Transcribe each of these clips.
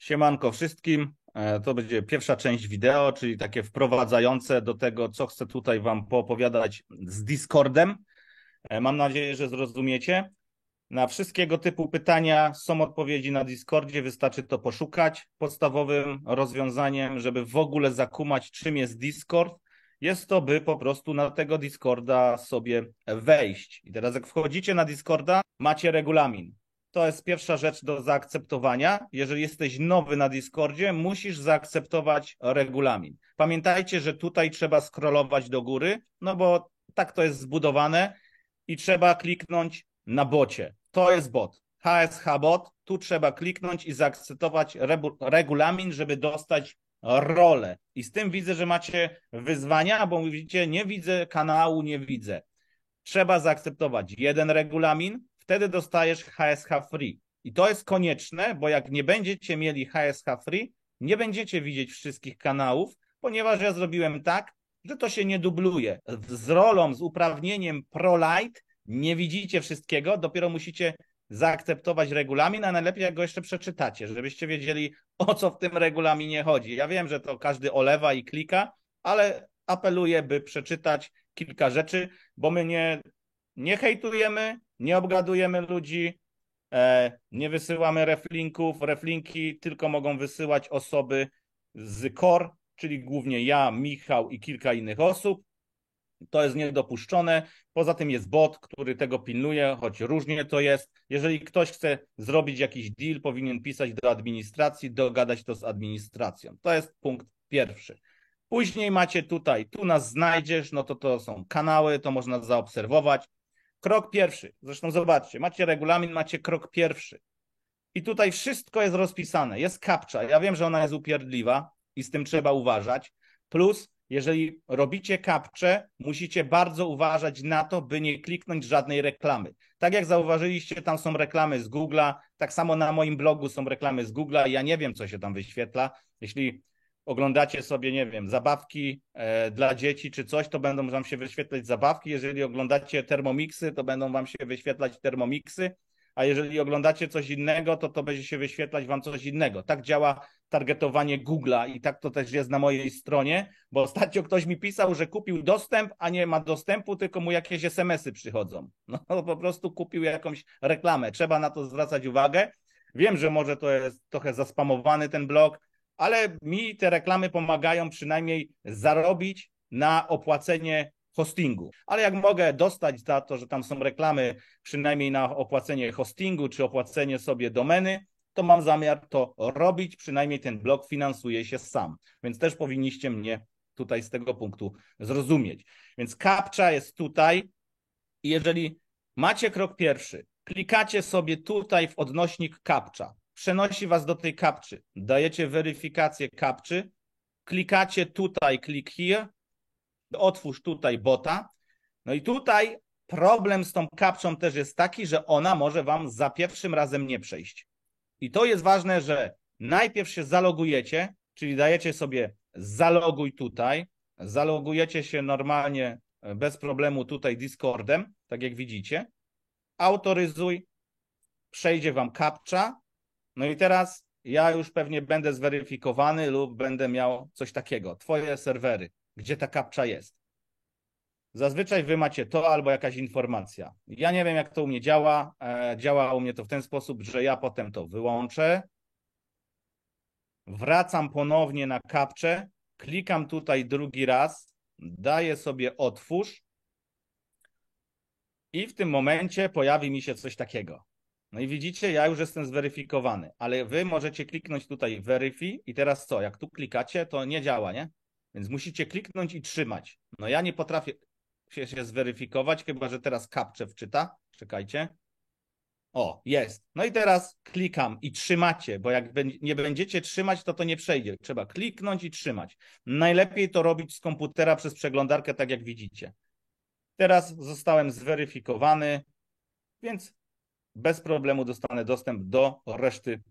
Siemanko wszystkim. To będzie pierwsza część wideo, czyli takie wprowadzające do tego, co chcę tutaj Wam poopowiadać z Discordem. Mam nadzieję, że zrozumiecie. Na wszystkiego typu pytania są odpowiedzi na Discordzie, wystarczy to poszukać. Podstawowym rozwiązaniem, żeby w ogóle zakumać, czym jest Discord, jest to, by po prostu na tego Discorda sobie wejść. I teraz jak wchodzicie na Discorda, macie regulamin. To jest pierwsza rzecz do zaakceptowania. Jeżeli jesteś nowy na Discordzie, musisz zaakceptować regulamin. Pamiętajcie, że tutaj trzeba scrollować do góry, no bo tak to jest zbudowane i trzeba kliknąć na bocie. To jest bot. HSH bot. Tu trzeba kliknąć i zaakceptować regulamin, żeby dostać rolę. I z tym widzę, że macie wyzwania, bo mówicie, nie widzę kanału, nie widzę. Trzeba zaakceptować jeden regulamin, wtedy dostajesz HSH Free. I to jest konieczne, bo jak nie będziecie mieli HSH Free, nie będziecie widzieć wszystkich kanałów, ponieważ ja zrobiłem tak, że to się nie dubluje. Z rolą, z uprawnieniem Pro Lite nie widzicie wszystkiego, dopiero musicie zaakceptować regulamin, a najlepiej jak go jeszcze przeczytacie, żebyście wiedzieli, o co w tym regulaminie chodzi. Ja wiem, że to każdy olewa i klika, ale apeluję, by przeczytać kilka rzeczy, bo my nie hejtujemy, nie obgadujemy ludzi, nie wysyłamy reflinków. Reflinki tylko mogą wysyłać osoby z core, czyli głównie ja, Michał i kilka innych osób. To jest niedopuszczone. Poza tym jest bot, który tego pilnuje, choć różnie to jest. Jeżeli ktoś chce zrobić jakiś deal, powinien pisać do administracji, dogadać to z administracją. To jest punkt pierwszy. Później macie tutaj, tu nas znajdziesz, no to są kanały, to można zaobserwować. Krok pierwszy, zresztą zobaczcie, macie regulamin, macie krok pierwszy. I tutaj wszystko jest rozpisane, jest captcha. Ja wiem, że ona jest upierdliwa i z tym trzeba uważać. Plus, jeżeli robicie captchę, musicie bardzo uważać na to, by nie kliknąć żadnej reklamy. Tak jak zauważyliście, tam są reklamy z Google'a, tak samo na moim blogu są reklamy z Google'a. Ja nie wiem, co się tam wyświetla. Jeśli oglądacie sobie, nie wiem, zabawki dla dzieci czy coś, to będą wam się wyświetlać zabawki. Jeżeli oglądacie Thermomixy, to będą wam się wyświetlać Thermomixy, a jeżeli oglądacie coś innego, to będzie się wyświetlać wam coś innego. Tak działa targetowanie Google'a i tak to też jest na mojej stronie, bo ostatnio ktoś mi pisał, że kupił dostęp, a nie ma dostępu, tylko mu jakieś SMS-y przychodzą. No po prostu kupił jakąś reklamę. Trzeba na to zwracać uwagę. Wiem, że może to jest trochę zaspamowany ten blog, ale mi te reklamy pomagają przynajmniej zarobić na opłacenie hostingu. Ale jak mogę dostać za to, że tam są reklamy, przynajmniej na opłacenie hostingu czy opłacenie sobie domeny, to mam zamiar to robić, przynajmniej ten blog finansuje się sam. Więc też powinniście mnie tutaj z tego punktu zrozumieć. Więc captcha jest tutaj i jeżeli macie krok pierwszy, klikacie sobie tutaj w odnośnik captcha, przenosi was do tej captchy, dajecie weryfikację captchy, klikacie tutaj, click here, otwórz tutaj bota. No i tutaj problem z tą captchą też jest taki, że ona może wam za pierwszym razem nie przejść. I to jest ważne, że najpierw się zalogujecie, czyli dajecie sobie zaloguj tutaj, zalogujecie się normalnie bez problemu tutaj Discordem, tak jak widzicie, autoryzuj, przejdzie wam captcha, no i teraz ja już pewnie będę zweryfikowany lub będę miał coś takiego, twoje serwery, gdzie ta captcha jest. Zazwyczaj wy macie to albo jakaś informacja. Ja nie wiem, jak to u mnie działa. Działa u mnie to w ten sposób, że ja potem to wyłączę, wracam ponownie na captchę, klikam tutaj drugi raz, daję sobie otwórz i w tym momencie pojawi mi się coś takiego. No i widzicie, ja już jestem zweryfikowany, ale wy możecie kliknąć tutaj verify i teraz co? Jak tu klikacie, to nie działa, nie? Więc musicie kliknąć i trzymać. No ja nie potrafię się zweryfikować, chyba że teraz captcha wczyta. Czekajcie. O, jest. No i teraz klikam i trzymacie, bo jak nie będziecie trzymać, to nie przejdzie. Trzeba kliknąć i trzymać. Najlepiej to robić z komputera przez przeglądarkę, tak jak widzicie. Teraz zostałem zweryfikowany, więc bez problemu dostanę dostęp do reszty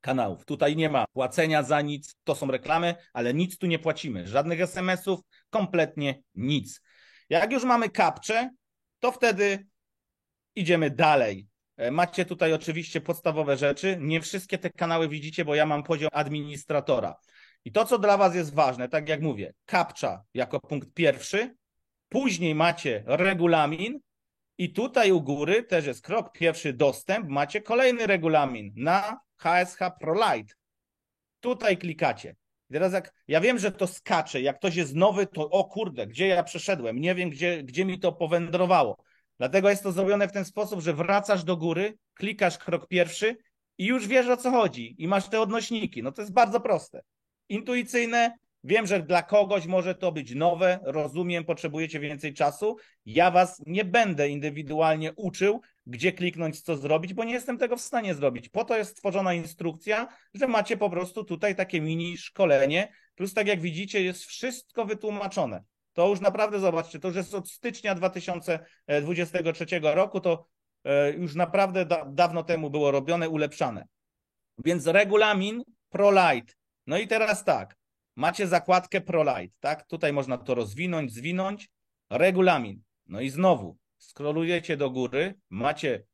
kanałów. Tutaj nie ma płacenia za nic, to są reklamy, ale nic tu nie płacimy. Żadnych SMS-ów, kompletnie nic. Jak już mamy captchę, to wtedy idziemy dalej. Macie tutaj oczywiście podstawowe rzeczy. Nie wszystkie te kanały widzicie, bo ja mam poziom administratora. I to, co dla was jest ważne, tak jak mówię, CAPTCHA jako punkt pierwszy, później macie regulamin i tutaj u góry też jest krok pierwszy, dostęp, macie kolejny regulamin na HSH ProLite. Tutaj klikacie. Teraz ja wiem, że to skacze, jak ktoś jest nowy, to o kurde, gdzie ja przeszedłem, nie wiem, gdzie mi to powędrowało. Dlatego jest to zrobione w ten sposób, że wracasz do góry, klikasz krok pierwszy i już wiesz, o co chodzi i masz te odnośniki. No to jest bardzo proste. Intuicyjne, wiem, że dla kogoś może to być nowe, rozumiem, potrzebujecie więcej czasu. Ja was nie będę indywidualnie uczył, gdzie kliknąć, co zrobić, bo nie jestem tego w stanie zrobić. Po to jest stworzona instrukcja, że macie po prostu tutaj takie mini szkolenie, plus tak jak widzicie jest wszystko wytłumaczone. To już naprawdę, zobaczcie, to już jest od stycznia 2023 roku, to już naprawdę dawno temu było robione, ulepszane. Więc regulamin ProLite. No i teraz tak, macie zakładkę ProLite, tak? Tutaj można to rozwinąć, zwinąć. Regulamin. No i znowu, scrollujecie do góry, macie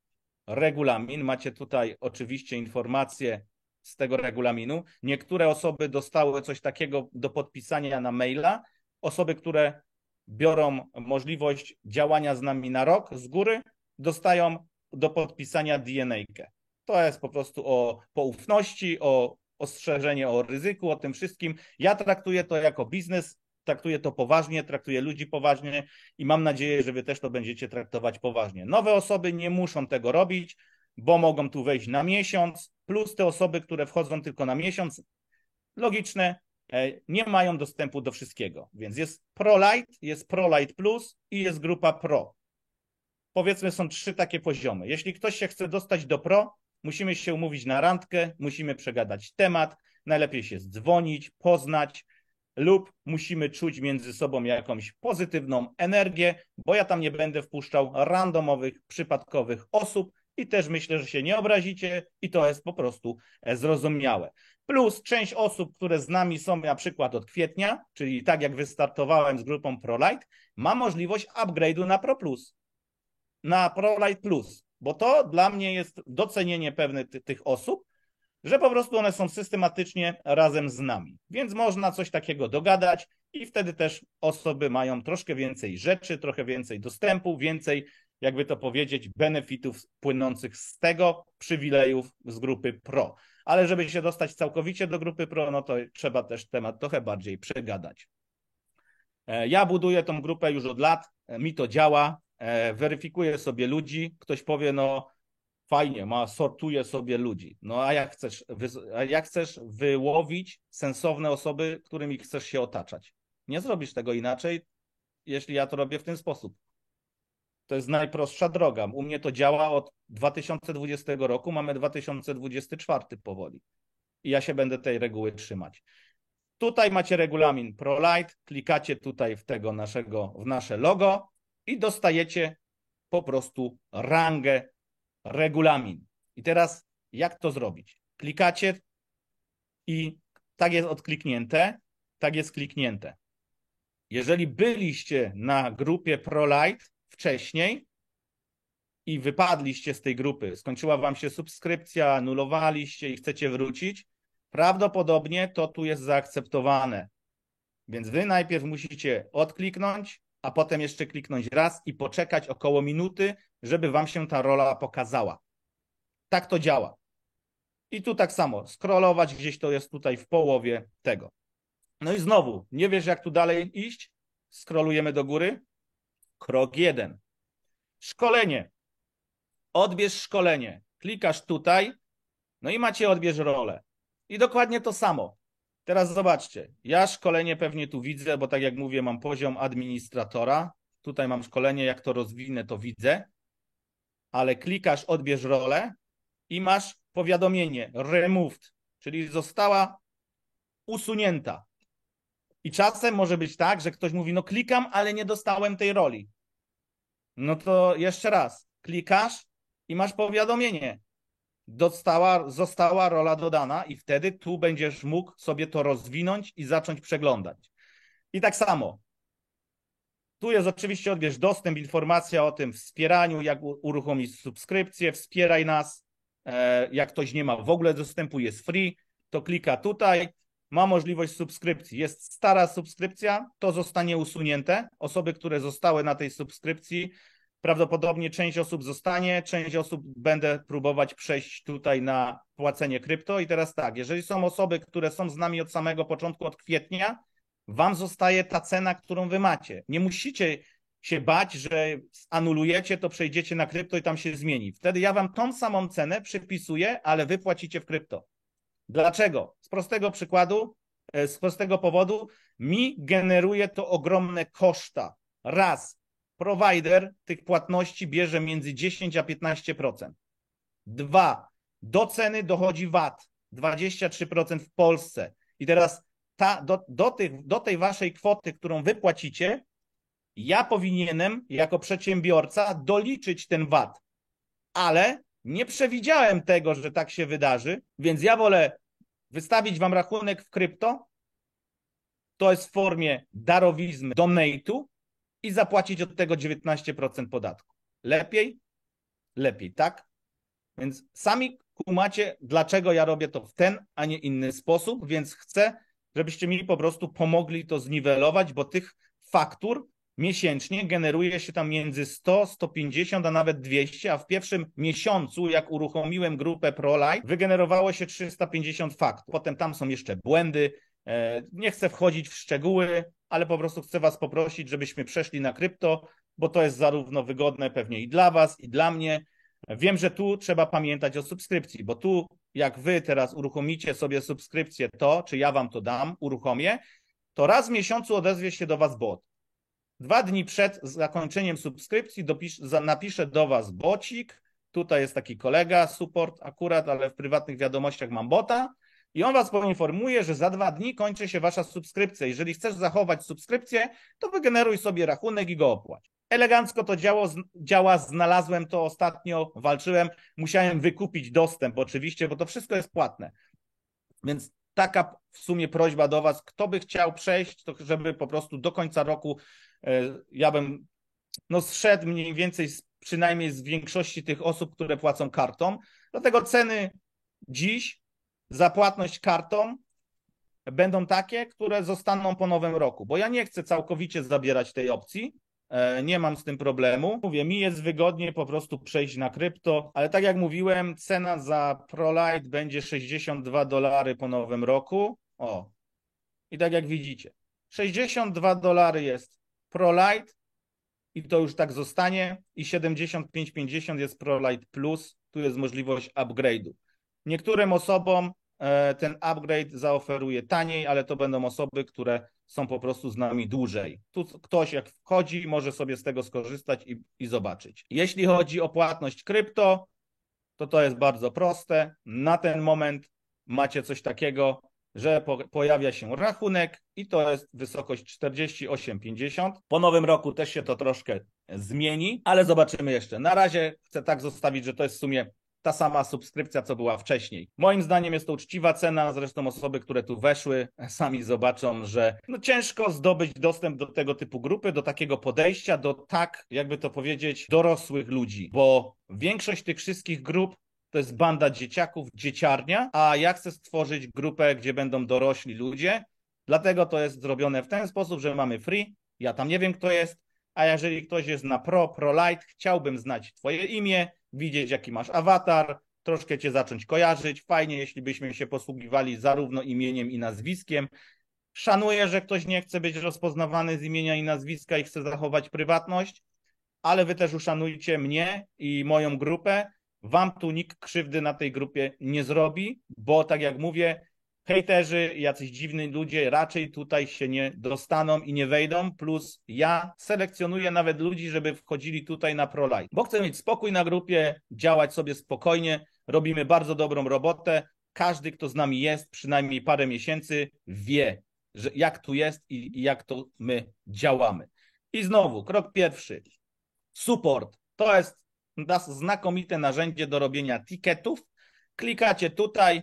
regulamin, macie tutaj oczywiście informacje z tego regulaminu. Niektóre osoby dostały coś takiego do podpisania na maila. Osoby, które biorą możliwość działania z nami na rok z góry, dostają do podpisania DNA-kę. To jest po prostu o poufności, o ostrzeżenie o ryzyku, o tym wszystkim. Ja traktuję to jako biznes, traktuję to poważnie, traktuję ludzi poważnie i mam nadzieję, że wy też to będziecie traktować poważnie. Nowe osoby nie muszą tego robić, bo mogą tu wejść na miesiąc, plus te osoby, które wchodzą tylko na miesiąc, logiczne, nie mają dostępu do wszystkiego. Więc jest ProLite, jest ProLite Plus i jest grupa Pro. Powiedzmy, są 3 takie poziomy. Jeśli ktoś się chce dostać do Pro, musimy się umówić na randkę, musimy przegadać temat, najlepiej się dzwonić, poznać, lub musimy czuć między sobą jakąś pozytywną energię, bo ja tam nie będę wpuszczał randomowych, przypadkowych osób i też myślę, że się nie obrazicie i to jest po prostu zrozumiałe. Plus część osób, które z nami są na przykład od kwietnia, czyli tak jak wystartowałem z grupą ProLite, ma możliwość upgrade'u na Pro Plus, na ProLite Plus, bo to dla mnie jest docenienie pewnych tych osób, że po prostu one są systematycznie razem z nami. Więc można coś takiego dogadać i wtedy też osoby mają troszkę więcej rzeczy, trochę więcej dostępu, więcej, jakby to powiedzieć, benefitów płynących z tego, przywilejów z grupy Pro. Ale żeby się dostać całkowicie do grupy Pro, no to trzeba też temat trochę bardziej przegadać. Ja buduję tą grupę już od lat, mi to działa, weryfikuję sobie ludzi, ktoś powie, no fajnie, sortuje sobie ludzi. No a jak chcesz wyłowić sensowne osoby, którymi chcesz się otaczać? Nie zrobisz tego inaczej, jeśli ja to robię w ten sposób. To jest najprostsza droga. U mnie to działa od 2020 roku, mamy 2024 powoli. I ja się będę tej reguły trzymać. Tutaj macie regulamin ProLite, klikacie tutaj w nasze logo i dostajecie po prostu rangę regulamin. I teraz jak to zrobić? Klikacie i tak jest odkliknięte, tak jest kliknięte. Jeżeli byliście na grupie ProLite wcześniej i wypadliście z tej grupy, skończyła wam się subskrypcja, anulowaliście i chcecie wrócić, prawdopodobnie to tu jest zaakceptowane. Więc wy najpierw musicie odkliknąć, a potem jeszcze kliknąć raz i poczekać około minuty, żeby wam się ta rola pokazała. Tak to działa. I tu tak samo, scrollować gdzieś to jest tutaj w połowie tego. No i znowu, nie wiesz jak tu dalej iść? Scrollujemy do góry. Krok 1. Szkolenie. Odbierz szkolenie. Klikasz tutaj, no i macie odbierz rolę. I dokładnie to samo. Teraz zobaczcie, ja szkolenie pewnie tu widzę, bo tak jak mówię, mam poziom administratora. Tutaj mam szkolenie, jak to rozwinę, to widzę. Ale klikasz odbierz rolę i masz powiadomienie removed, czyli została usunięta. I czasem może być tak, że ktoś mówi, no klikam, ale nie dostałem tej roli. No to jeszcze raz, klikasz i masz powiadomienie. Została rola dodana i wtedy tu będziesz mógł sobie to rozwinąć i zacząć przeglądać. I tak samo. Tu jest oczywiście odbierz dostęp, informacja o tym wspieraniu, jak uruchomić subskrypcję, wspieraj nas. Jak ktoś nie ma w ogóle dostępu, jest free, to klika tutaj, ma możliwość subskrypcji. Jest stara subskrypcja, to zostanie usunięte. Osoby, które zostały na tej subskrypcji, prawdopodobnie część osób zostanie, część osób będę próbować przejść tutaj na płacenie krypto. I teraz tak, jeżeli są osoby, które są z nami od samego początku, od kwietnia, wam zostaje ta cena, którą wy macie. Nie musicie się bać, że anulujecie, to przejdziecie na krypto i tam się zmieni. Wtedy ja wam tą samą cenę przypisuję, ale wy płacicie w krypto. Dlaczego? Z prostego przykładu, z prostego powodu, mi generuje to ogromne koszta. Raz, provider tych płatności bierze między 10 a 15%. Dwa, do ceny dochodzi VAT, 23% w Polsce. I teraz do tej waszej kwoty, którą wy płacicie, ja powinienem jako przedsiębiorca doliczyć ten VAT. Ale nie przewidziałem tego, że tak się wydarzy, więc ja wolę wystawić wam rachunek w krypto, to jest w formie darowizny, donate'u i zapłacić od tego 19% podatku. Lepiej? Lepiej, tak? Więc sami kumacie, dlaczego ja robię to w ten, a nie inny sposób, więc chcę, żebyście mi po prostu pomogli to zniwelować, bo tych faktur miesięcznie generuje się tam między 100, 150, a nawet 200, a w pierwszym miesiącu, jak uruchomiłem grupę ProLife, wygenerowało się 350 faktur. Potem tam są jeszcze błędy. Nie chcę wchodzić w szczegóły, ale po prostu chcę was poprosić, żebyśmy przeszli na krypto, bo to jest zarówno wygodne pewnie i dla was, i dla mnie. Wiem, że tu trzeba pamiętać o subskrypcji, bo tu jak wy teraz uruchomicie sobie subskrypcję to, czy ja wam to dam, uruchomię, to raz w miesiącu odezwie się do was bot. 2 dni przed zakończeniem subskrypcji napiszę do was bocik, tutaj jest taki kolega, support akurat, ale w prywatnych wiadomościach mam bota i on was poinformuje, że za 2 dni kończy się wasza subskrypcja. Jeżeli chcesz zachować subskrypcję, to wygeneruj sobie rachunek i go opłać. Elegancko to działa, znalazłem to ostatnio, walczyłem, musiałem wykupić dostęp oczywiście, bo to wszystko jest płatne. Więc taka w sumie prośba do was, kto by chciał przejść, to żeby po prostu do końca roku ja bym zszedł mniej więcej przynajmniej z większości tych osób, które płacą kartą. Dlatego ceny dziś za płatność kartą będą takie, które zostaną po nowym roku, bo ja nie chcę całkowicie zabierać tej opcji, nie mam z tym problemu. Mówię, mi jest wygodnie po prostu przejść na krypto, ale tak jak mówiłem, cena za ProLite będzie $62 po nowym roku. O, i tak jak widzicie, $62 jest ProLite i to już tak zostanie i 75,50 jest ProLite Plus, tu jest możliwość upgrade'u. Niektórym osobom ten upgrade zaoferuje taniej, ale to będą osoby, które są po prostu z nami dłużej. Tu ktoś jak wchodzi, może sobie z tego skorzystać i zobaczyć. Jeśli chodzi o płatność krypto, to jest bardzo proste. Na ten moment macie coś takiego, że pojawia się rachunek i to jest wysokość 48,50. Po nowym roku też się to troszkę zmieni, ale zobaczymy jeszcze. Na razie chcę tak zostawić, że to jest w sumie ta sama subskrypcja, co była wcześniej. Moim zdaniem jest to uczciwa cena, zresztą osoby, które tu weszły, sami zobaczą, że ciężko zdobyć dostęp do tego typu grupy, do takiego podejścia, do tak, jakby to powiedzieć, dorosłych ludzi, bo większość tych wszystkich grup to jest banda dzieciaków, dzieciarnia, a ja chcę stworzyć grupę, gdzie będą dorośli ludzie, dlatego to jest zrobione w ten sposób, że mamy free, ja tam nie wiem, kto jest, a jeżeli ktoś jest na ProLite, chciałbym znać twoje imię, widzieć, jaki masz awatar, troszkę cię zacząć kojarzyć. Fajnie, jeśli byśmy się posługiwali zarówno imieniem i nazwiskiem. Szanuję, że ktoś nie chce być rozpoznawany z imienia i nazwiska i chce zachować prywatność, ale wy też uszanujcie mnie i moją grupę. Wam tu nikt krzywdy na tej grupie nie zrobi, bo tak jak mówię, hejterzy, jacyś dziwni ludzie raczej tutaj się nie dostaną i nie wejdą, plus ja selekcjonuję nawet ludzi, żeby wchodzili tutaj na ProLite, bo chcę mieć spokój na grupie, działać sobie spokojnie, robimy bardzo dobrą robotę, każdy, kto z nami jest przynajmniej parę miesięcy, wie, że jak tu jest i jak to my działamy. I znowu, krok pierwszy, support, to jest znakomite narzędzie do robienia ticketów, klikacie tutaj,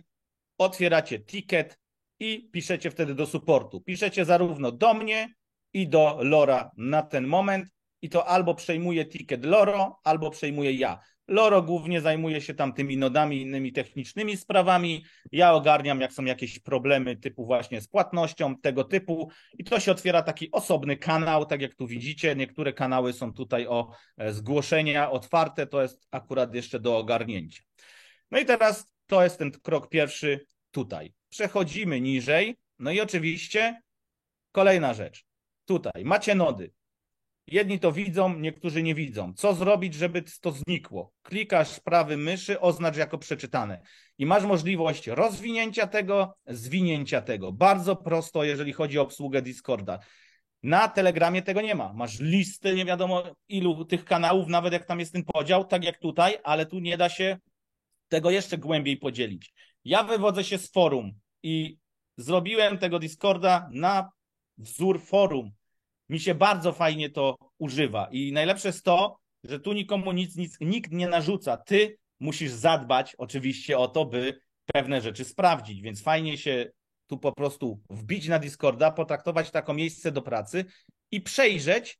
otwieracie ticket i piszecie wtedy do supportu. Piszecie zarówno do mnie i do Lora na ten moment i to albo przejmuje ticket Loro, albo przejmuję ja. Loro głównie zajmuje się tam tymi nodami, innymi technicznymi sprawami. Ja ogarniam, jak są jakieś problemy typu właśnie z płatnością, tego typu i to się otwiera taki osobny kanał, tak jak tu widzicie. Niektóre kanały są tutaj o zgłoszenia otwarte, to jest akurat jeszcze do ogarnięcia. No i teraz to jest ten krok pierwszy tutaj. Przechodzimy niżej, no i oczywiście kolejna rzecz. Tutaj macie nody. Jedni to widzą, niektórzy nie widzą. Co zrobić, żeby to znikło? Klikasz prawym myszy, oznacz jako przeczytane. I masz możliwość rozwinięcia tego, zwinięcia tego. Bardzo prosto, jeżeli chodzi o obsługę Discorda. Na Telegramie tego nie ma. Masz listy, nie wiadomo ilu tych kanałów, nawet jak tam jest ten podział, tak jak tutaj, ale tu nie da się tego jeszcze głębiej podzielić. Ja wywodzę się z forum i zrobiłem tego Discorda na wzór forum. Mi się bardzo fajnie to używa i najlepsze jest to, że tu nikomu nikt nie narzuca. Ty musisz zadbać oczywiście o to, by pewne rzeczy sprawdzić, więc fajnie się tu po prostu wbić na Discorda, potraktować to jako miejsce do pracy i przejrzeć,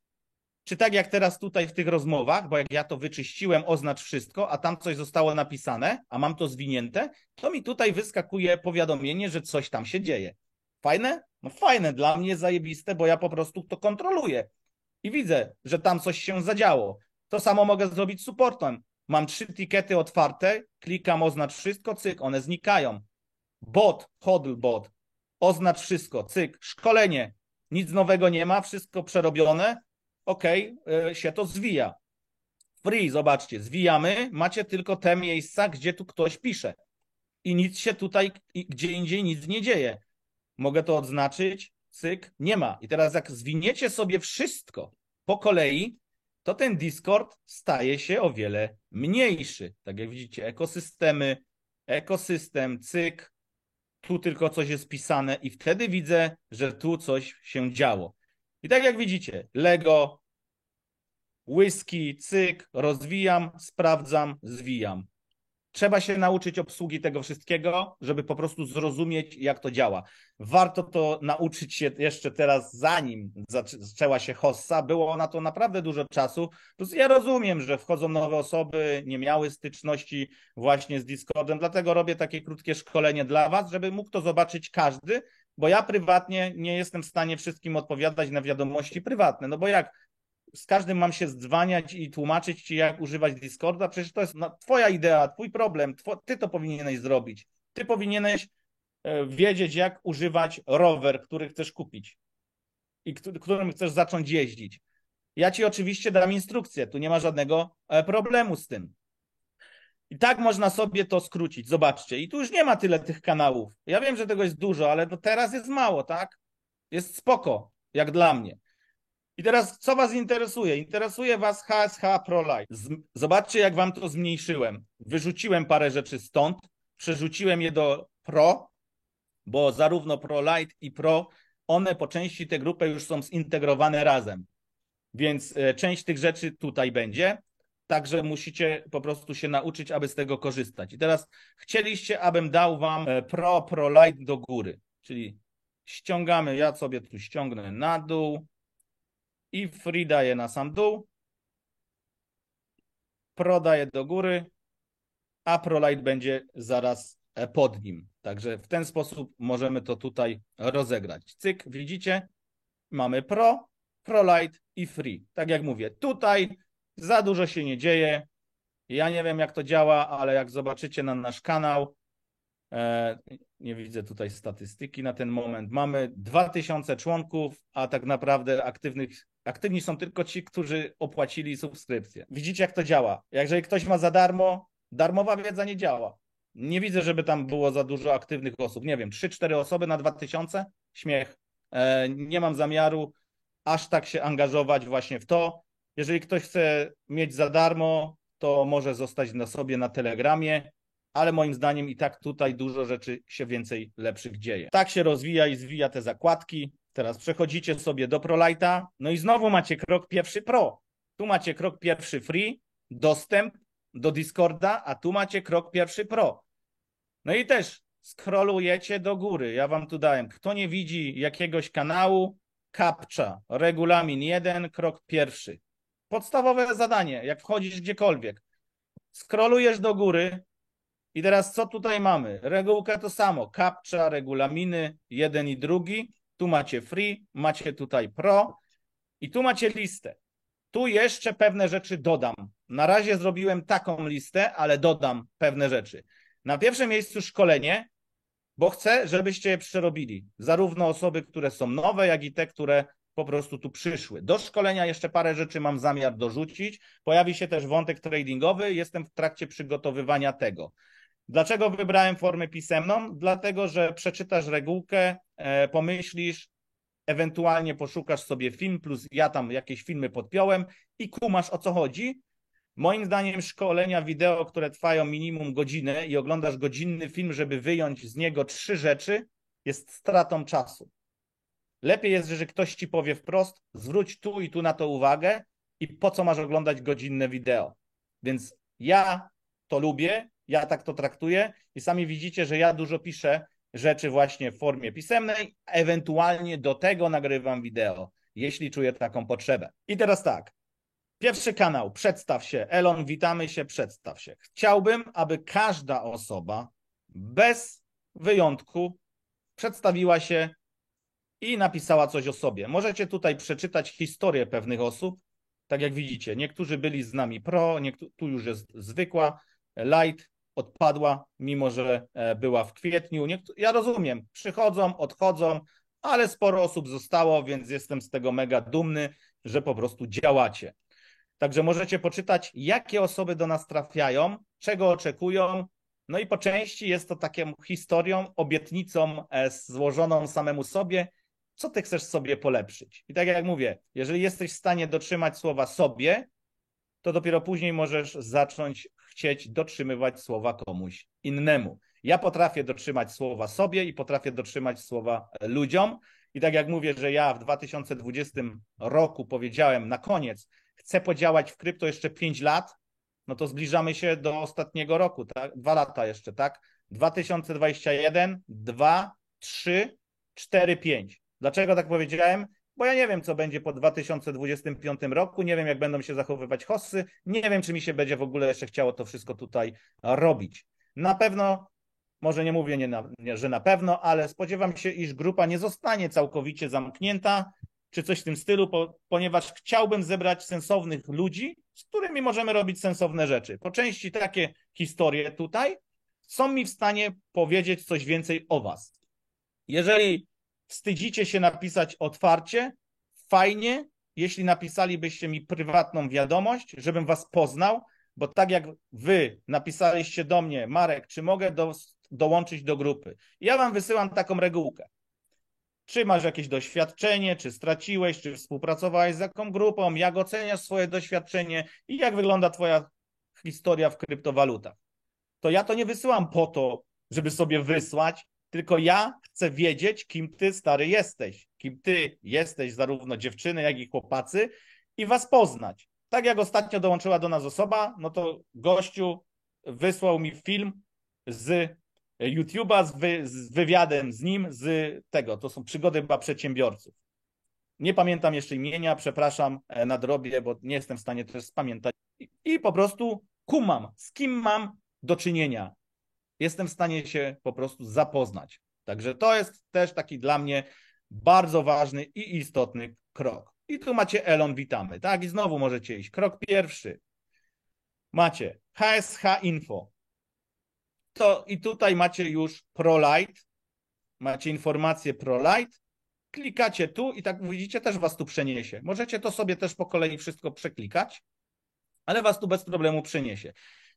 czy tak jak teraz tutaj w tych rozmowach, bo jak ja to wyczyściłem, oznacz wszystko, a tam coś zostało napisane, a mam to zwinięte, to mi tutaj wyskakuje powiadomienie, że coś tam się dzieje. Fajne? No fajne, dla mnie zajebiste, bo ja po prostu to kontroluję i widzę, że tam coś się zadziało. To samo mogę zrobić z supportem. Mam 3 tikety otwarte, klikam oznacz wszystko, cyk, one znikają. Bot, hodl bot, oznacz wszystko, cyk, szkolenie, nic nowego nie ma, wszystko przerobione, się to zwija. Free, zobaczcie, zwijamy, macie tylko te miejsca, gdzie tu ktoś pisze i nic się tutaj, gdzie indziej nic nie dzieje. Mogę to odznaczyć, cyk, nie ma. I teraz jak zwiniecie sobie wszystko po kolei, to ten Discord staje się o wiele mniejszy. Tak jak widzicie, ekosystemy, ekosystem, cyk, tu tylko coś jest pisane i wtedy widzę, że tu coś się działo. I tak jak widzicie, Lego, whisky, cyk, rozwijam, sprawdzam, zwijam. Trzeba się nauczyć obsługi tego wszystkiego, żeby po prostu zrozumieć, jak to działa. Warto to nauczyć się jeszcze teraz, zanim zaczęła się hossa. Było na to naprawdę dużo czasu. Plus ja rozumiem, że wchodzą nowe osoby, nie miały styczności właśnie z Discordem, dlatego robię takie krótkie szkolenie dla was, żeby mógł to zobaczyć każdy, bo ja prywatnie nie jestem w stanie wszystkim odpowiadać na wiadomości prywatne, no bo jak z każdym mam się zdzwaniać i tłumaczyć ci, jak używać Discorda. Przecież to jest twoja idea, twój problem. Ty to powinieneś zrobić. Ty powinieneś wiedzieć, jak używać rower, który chcesz kupić i którym chcesz zacząć jeździć. Ja ci oczywiście dam instrukcję. Tu nie ma żadnego problemu z tym. I tak można sobie to skrócić. Zobaczcie. I tu już nie ma tyle tych kanałów. Ja wiem, że tego jest dużo, ale to teraz jest mało, tak? Jest spoko, jak dla mnie. I teraz, co was interesuje? Interesuje was HSH ProLite. Zobaczcie, jak wam to zmniejszyłem. Wyrzuciłem parę rzeczy stąd, przerzuciłem je do Pro, bo zarówno ProLite i Pro, one po części te grupy już są zintegrowane razem. Więc część tych rzeczy tutaj będzie. Także musicie po prostu się nauczyć, aby z tego korzystać. I teraz chcieliście, abym dał wam ProLite do góry. Czyli ściągamy, ja sobie tu ściągnę na dół. I free daje na sam dół, Pro daje do góry, a ProLite będzie zaraz pod nim. Także w ten sposób możemy to tutaj rozegrać. Cyk, widzicie? Mamy Pro, ProLite i Free. Tak jak mówię, tutaj za dużo się nie dzieje. Ja nie wiem, jak to działa, ale jak zobaczycie na nasz kanał, nie widzę tutaj statystyki na ten moment. Mamy 2000 członków, a tak naprawdę aktywni są tylko ci, którzy opłacili subskrypcję. Widzicie, jak to działa. Jeżeli ktoś ma za darmo, darmowa wiedza nie działa. Nie widzę, żeby tam było za dużo aktywnych osób. Nie wiem, 3-4 osoby na 2000? Śmiech. Nie mam zamiaru aż tak się angażować właśnie w to. Jeżeli ktoś chce mieć za darmo, to może zostać na sobie na Telegramie, ale moim zdaniem i tak tutaj dużo rzeczy się więcej lepszych dzieje. Tak się rozwija i zwija te zakładki. Teraz przechodzicie sobie do ProLite'a, no i znowu macie krok pierwszy Pro. Tu macie krok pierwszy Free, dostęp do Discorda, a tu macie krok pierwszy Pro. No i też scrollujecie do góry. Ja wam tu dałem. Kto nie widzi jakiegoś kanału, CAPTCHA, regulamin 1, krok pierwszy. Podstawowe zadanie, jak wchodzisz gdziekolwiek. Scrollujesz do góry i teraz co tutaj mamy? Regułkę to samo, CAPTCHA, regulaminy, jeden i drugi. Tu macie free, macie tutaj pro i tu macie listę. Tu jeszcze pewne rzeczy dodam. Na razie zrobiłem taką listę, ale dodam pewne rzeczy. Na pierwszym miejscu szkolenie, bo chcę, żebyście je przerobili. Zarówno osoby, które są nowe, jak i te, które po prostu tu przyszły. Do szkolenia jeszcze parę rzeczy mam zamiar dorzucić. Pojawi się też wątek tradingowy. Jestem w trakcie przygotowywania tego. Dlaczego wybrałem formę pisemną? Dlatego, że przeczytasz regułkę, pomyślisz, ewentualnie poszukasz sobie film, plus ja tam jakieś filmy podpiąłem i kumasz, o co chodzi. Moim zdaniem szkolenia wideo, które trwają minimum godzinę i oglądasz godzinny film, żeby wyjąć z niego 3 rzeczy, jest stratą czasu. Lepiej jest, że ktoś ci powie wprost, zwróć tu i tu na to uwagę i po co masz oglądać godzinne wideo. Więc ja to lubię, ja tak to traktuję i sami widzicie, że ja dużo piszę rzeczy właśnie w formie pisemnej, ewentualnie do tego nagrywam wideo, jeśli czuję taką potrzebę. I teraz tak, pierwszy kanał, przedstaw się. Elon, witamy się, przedstaw się. Chciałbym, aby każda osoba bez wyjątku przedstawiła się i napisała coś o sobie. Możecie tutaj przeczytać historię pewnych osób. Tak jak widzicie, niektórzy byli z nami pro, tu już jest zwykła, light, odpadła, mimo że była w kwietniu. Ja rozumiem, przychodzą, odchodzą, ale sporo osób zostało, więc jestem z tego mega dumny, że po prostu działacie. Także możecie poczytać, jakie osoby do nas trafiają, czego oczekują. No i po części jest to taką historią, obietnicą złożoną samemu sobie, co ty chcesz sobie polepszyć. I tak jak mówię, jeżeli jesteś w stanie dotrzymać słowa sobie, to dopiero później możesz zacząć chcieć dotrzymywać słowa komuś innemu. Ja potrafię dotrzymać słowa sobie i potrafię dotrzymać słowa ludziom. I tak jak mówię, że ja w 2020 roku powiedziałem na koniec, chcę podziałać w krypto jeszcze 5 lat, no to zbliżamy się do ostatniego roku, tak? 2 lata jeszcze, tak? 2021, 2, 3, 4, 5. Dlaczego tak powiedziałem? Bo ja nie wiem, co będzie po 2025 roku, nie wiem, jak będą się zachowywać hossy, nie wiem, czy mi się będzie w ogóle jeszcze chciało to wszystko tutaj robić. Na pewno, może nie mówię, że na pewno, ale spodziewam się, iż grupa nie zostanie całkowicie zamknięta, czy coś w tym stylu, ponieważ chciałbym zebrać sensownych ludzi, z którymi możemy robić sensowne rzeczy. Po części takie historie tutaj są mi w stanie powiedzieć coś więcej o was. Jeżeli wstydzicie się napisać otwarcie, fajnie, jeśli napisalibyście mi prywatną wiadomość, żebym was poznał, bo tak jak wy napisaliście do mnie, Marek, czy mogę dołączyć do grupy? Ja wam wysyłam taką regułkę. Czy masz jakieś doświadczenie, czy straciłeś, czy współpracowałeś z jaką grupą, jak oceniasz swoje doświadczenie i jak wygląda twoja historia w kryptowalutach. To ja to nie wysyłam po to, żeby sobie wysłać, tylko ja chcę wiedzieć, kim ty, stary, jesteś. Kim ty jesteś, zarówno dziewczyny, jak i chłopacy, i was poznać. Tak jak ostatnio dołączyła do nas osoba, no to gościu wysłał mi film z YouTube'a, z wywiadem z nim, z tego, to są przygody chyba przedsiębiorców. Nie pamiętam jeszcze imienia, przepraszam, nadrobię, bo nie jestem w stanie też spamiętać. I po prostu kumam, z kim mam do czynienia. Jestem w stanie się po prostu zapoznać. Także to jest też taki dla mnie bardzo ważny i istotny krok. I tu macie Elon, witamy, tak? I znowu możecie iść. Krok pierwszy. Macie HSH Info. I tutaj macie już ProLight. Macie informację ProLight. Klikacie tu i tak widzicie, też was tu przeniesie. Możecie to sobie też po kolei wszystko przeklikać, ale was tu bez problemu przeniesie.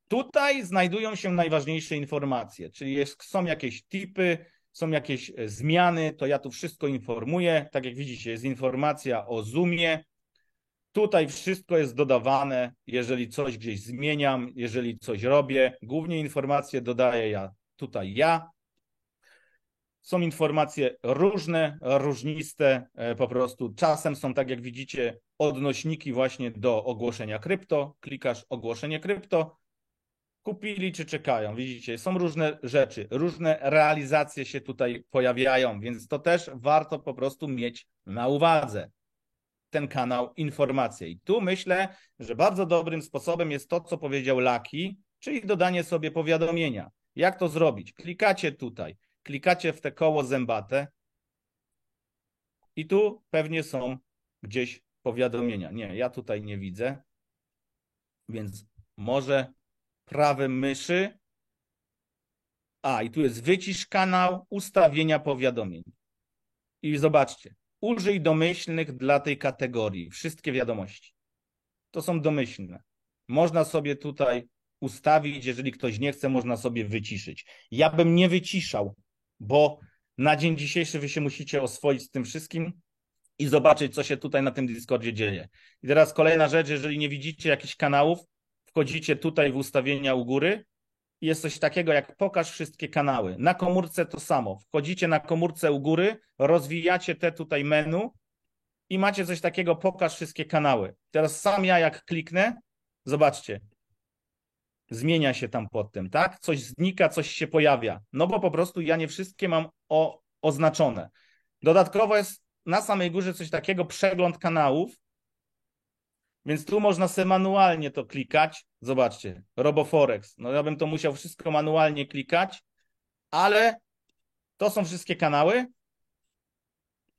Tutaj znajdują się najważniejsze informacje, czyli są jakieś tipy, są jakieś zmiany, to ja tu wszystko informuję. Tak jak widzicie, jest informacja o Zoomie. Tutaj wszystko jest dodawane, jeżeli coś gdzieś zmieniam, jeżeli coś robię. Głównie informacje dodaję ja. Są informacje różne, różniste, po prostu czasem są, tak jak widzicie, odnośniki właśnie do ogłoszenia krypto. Klikasz ogłoszenie krypto, kupili czy czekają. Widzicie, są różne rzeczy, różne realizacje się tutaj pojawiają, więc to też warto po prostu mieć na uwadze. Ten kanał informacje. I tu myślę, że bardzo dobrym sposobem jest to, co powiedział Laki, czyli dodanie sobie powiadomienia. Jak to zrobić? Klikacie tutaj, klikacie w te koło zębate i tu pewnie są gdzieś powiadomienia. Nie, ja tutaj nie widzę, więc może prawym myszy. I tu jest wycisz kanał, ustawienia powiadomień. I zobaczcie, użyj domyślnych dla tej kategorii. Wszystkie wiadomości. To są domyślne. Można sobie tutaj ustawić, jeżeli ktoś nie chce, można sobie wyciszyć. Ja bym nie wyciszał, bo na dzień dzisiejszy wy się musicie oswoić z tym wszystkim i zobaczyć, co się tutaj na tym Discordzie dzieje. I teraz kolejna rzecz, jeżeli nie widzicie jakichś kanałów, wchodzicie tutaj w ustawienia u góry i jest coś takiego jak pokaż wszystkie kanały. Na komórce to samo. Wchodzicie na komórce u góry, rozwijacie te tutaj menu i macie coś takiego, pokaż wszystkie kanały. Teraz sam ja jak kliknę, zobaczcie, zmienia się tam pod tym, tak? Coś znika, coś się pojawia. No bo po prostu ja nie wszystkie mam oznaczone. Dodatkowo jest na samej górze coś takiego, przegląd kanałów, więc tu można sobie manualnie to klikać. Zobaczcie, RoboForex. No ja bym to musiał wszystko manualnie klikać, ale to są wszystkie kanały.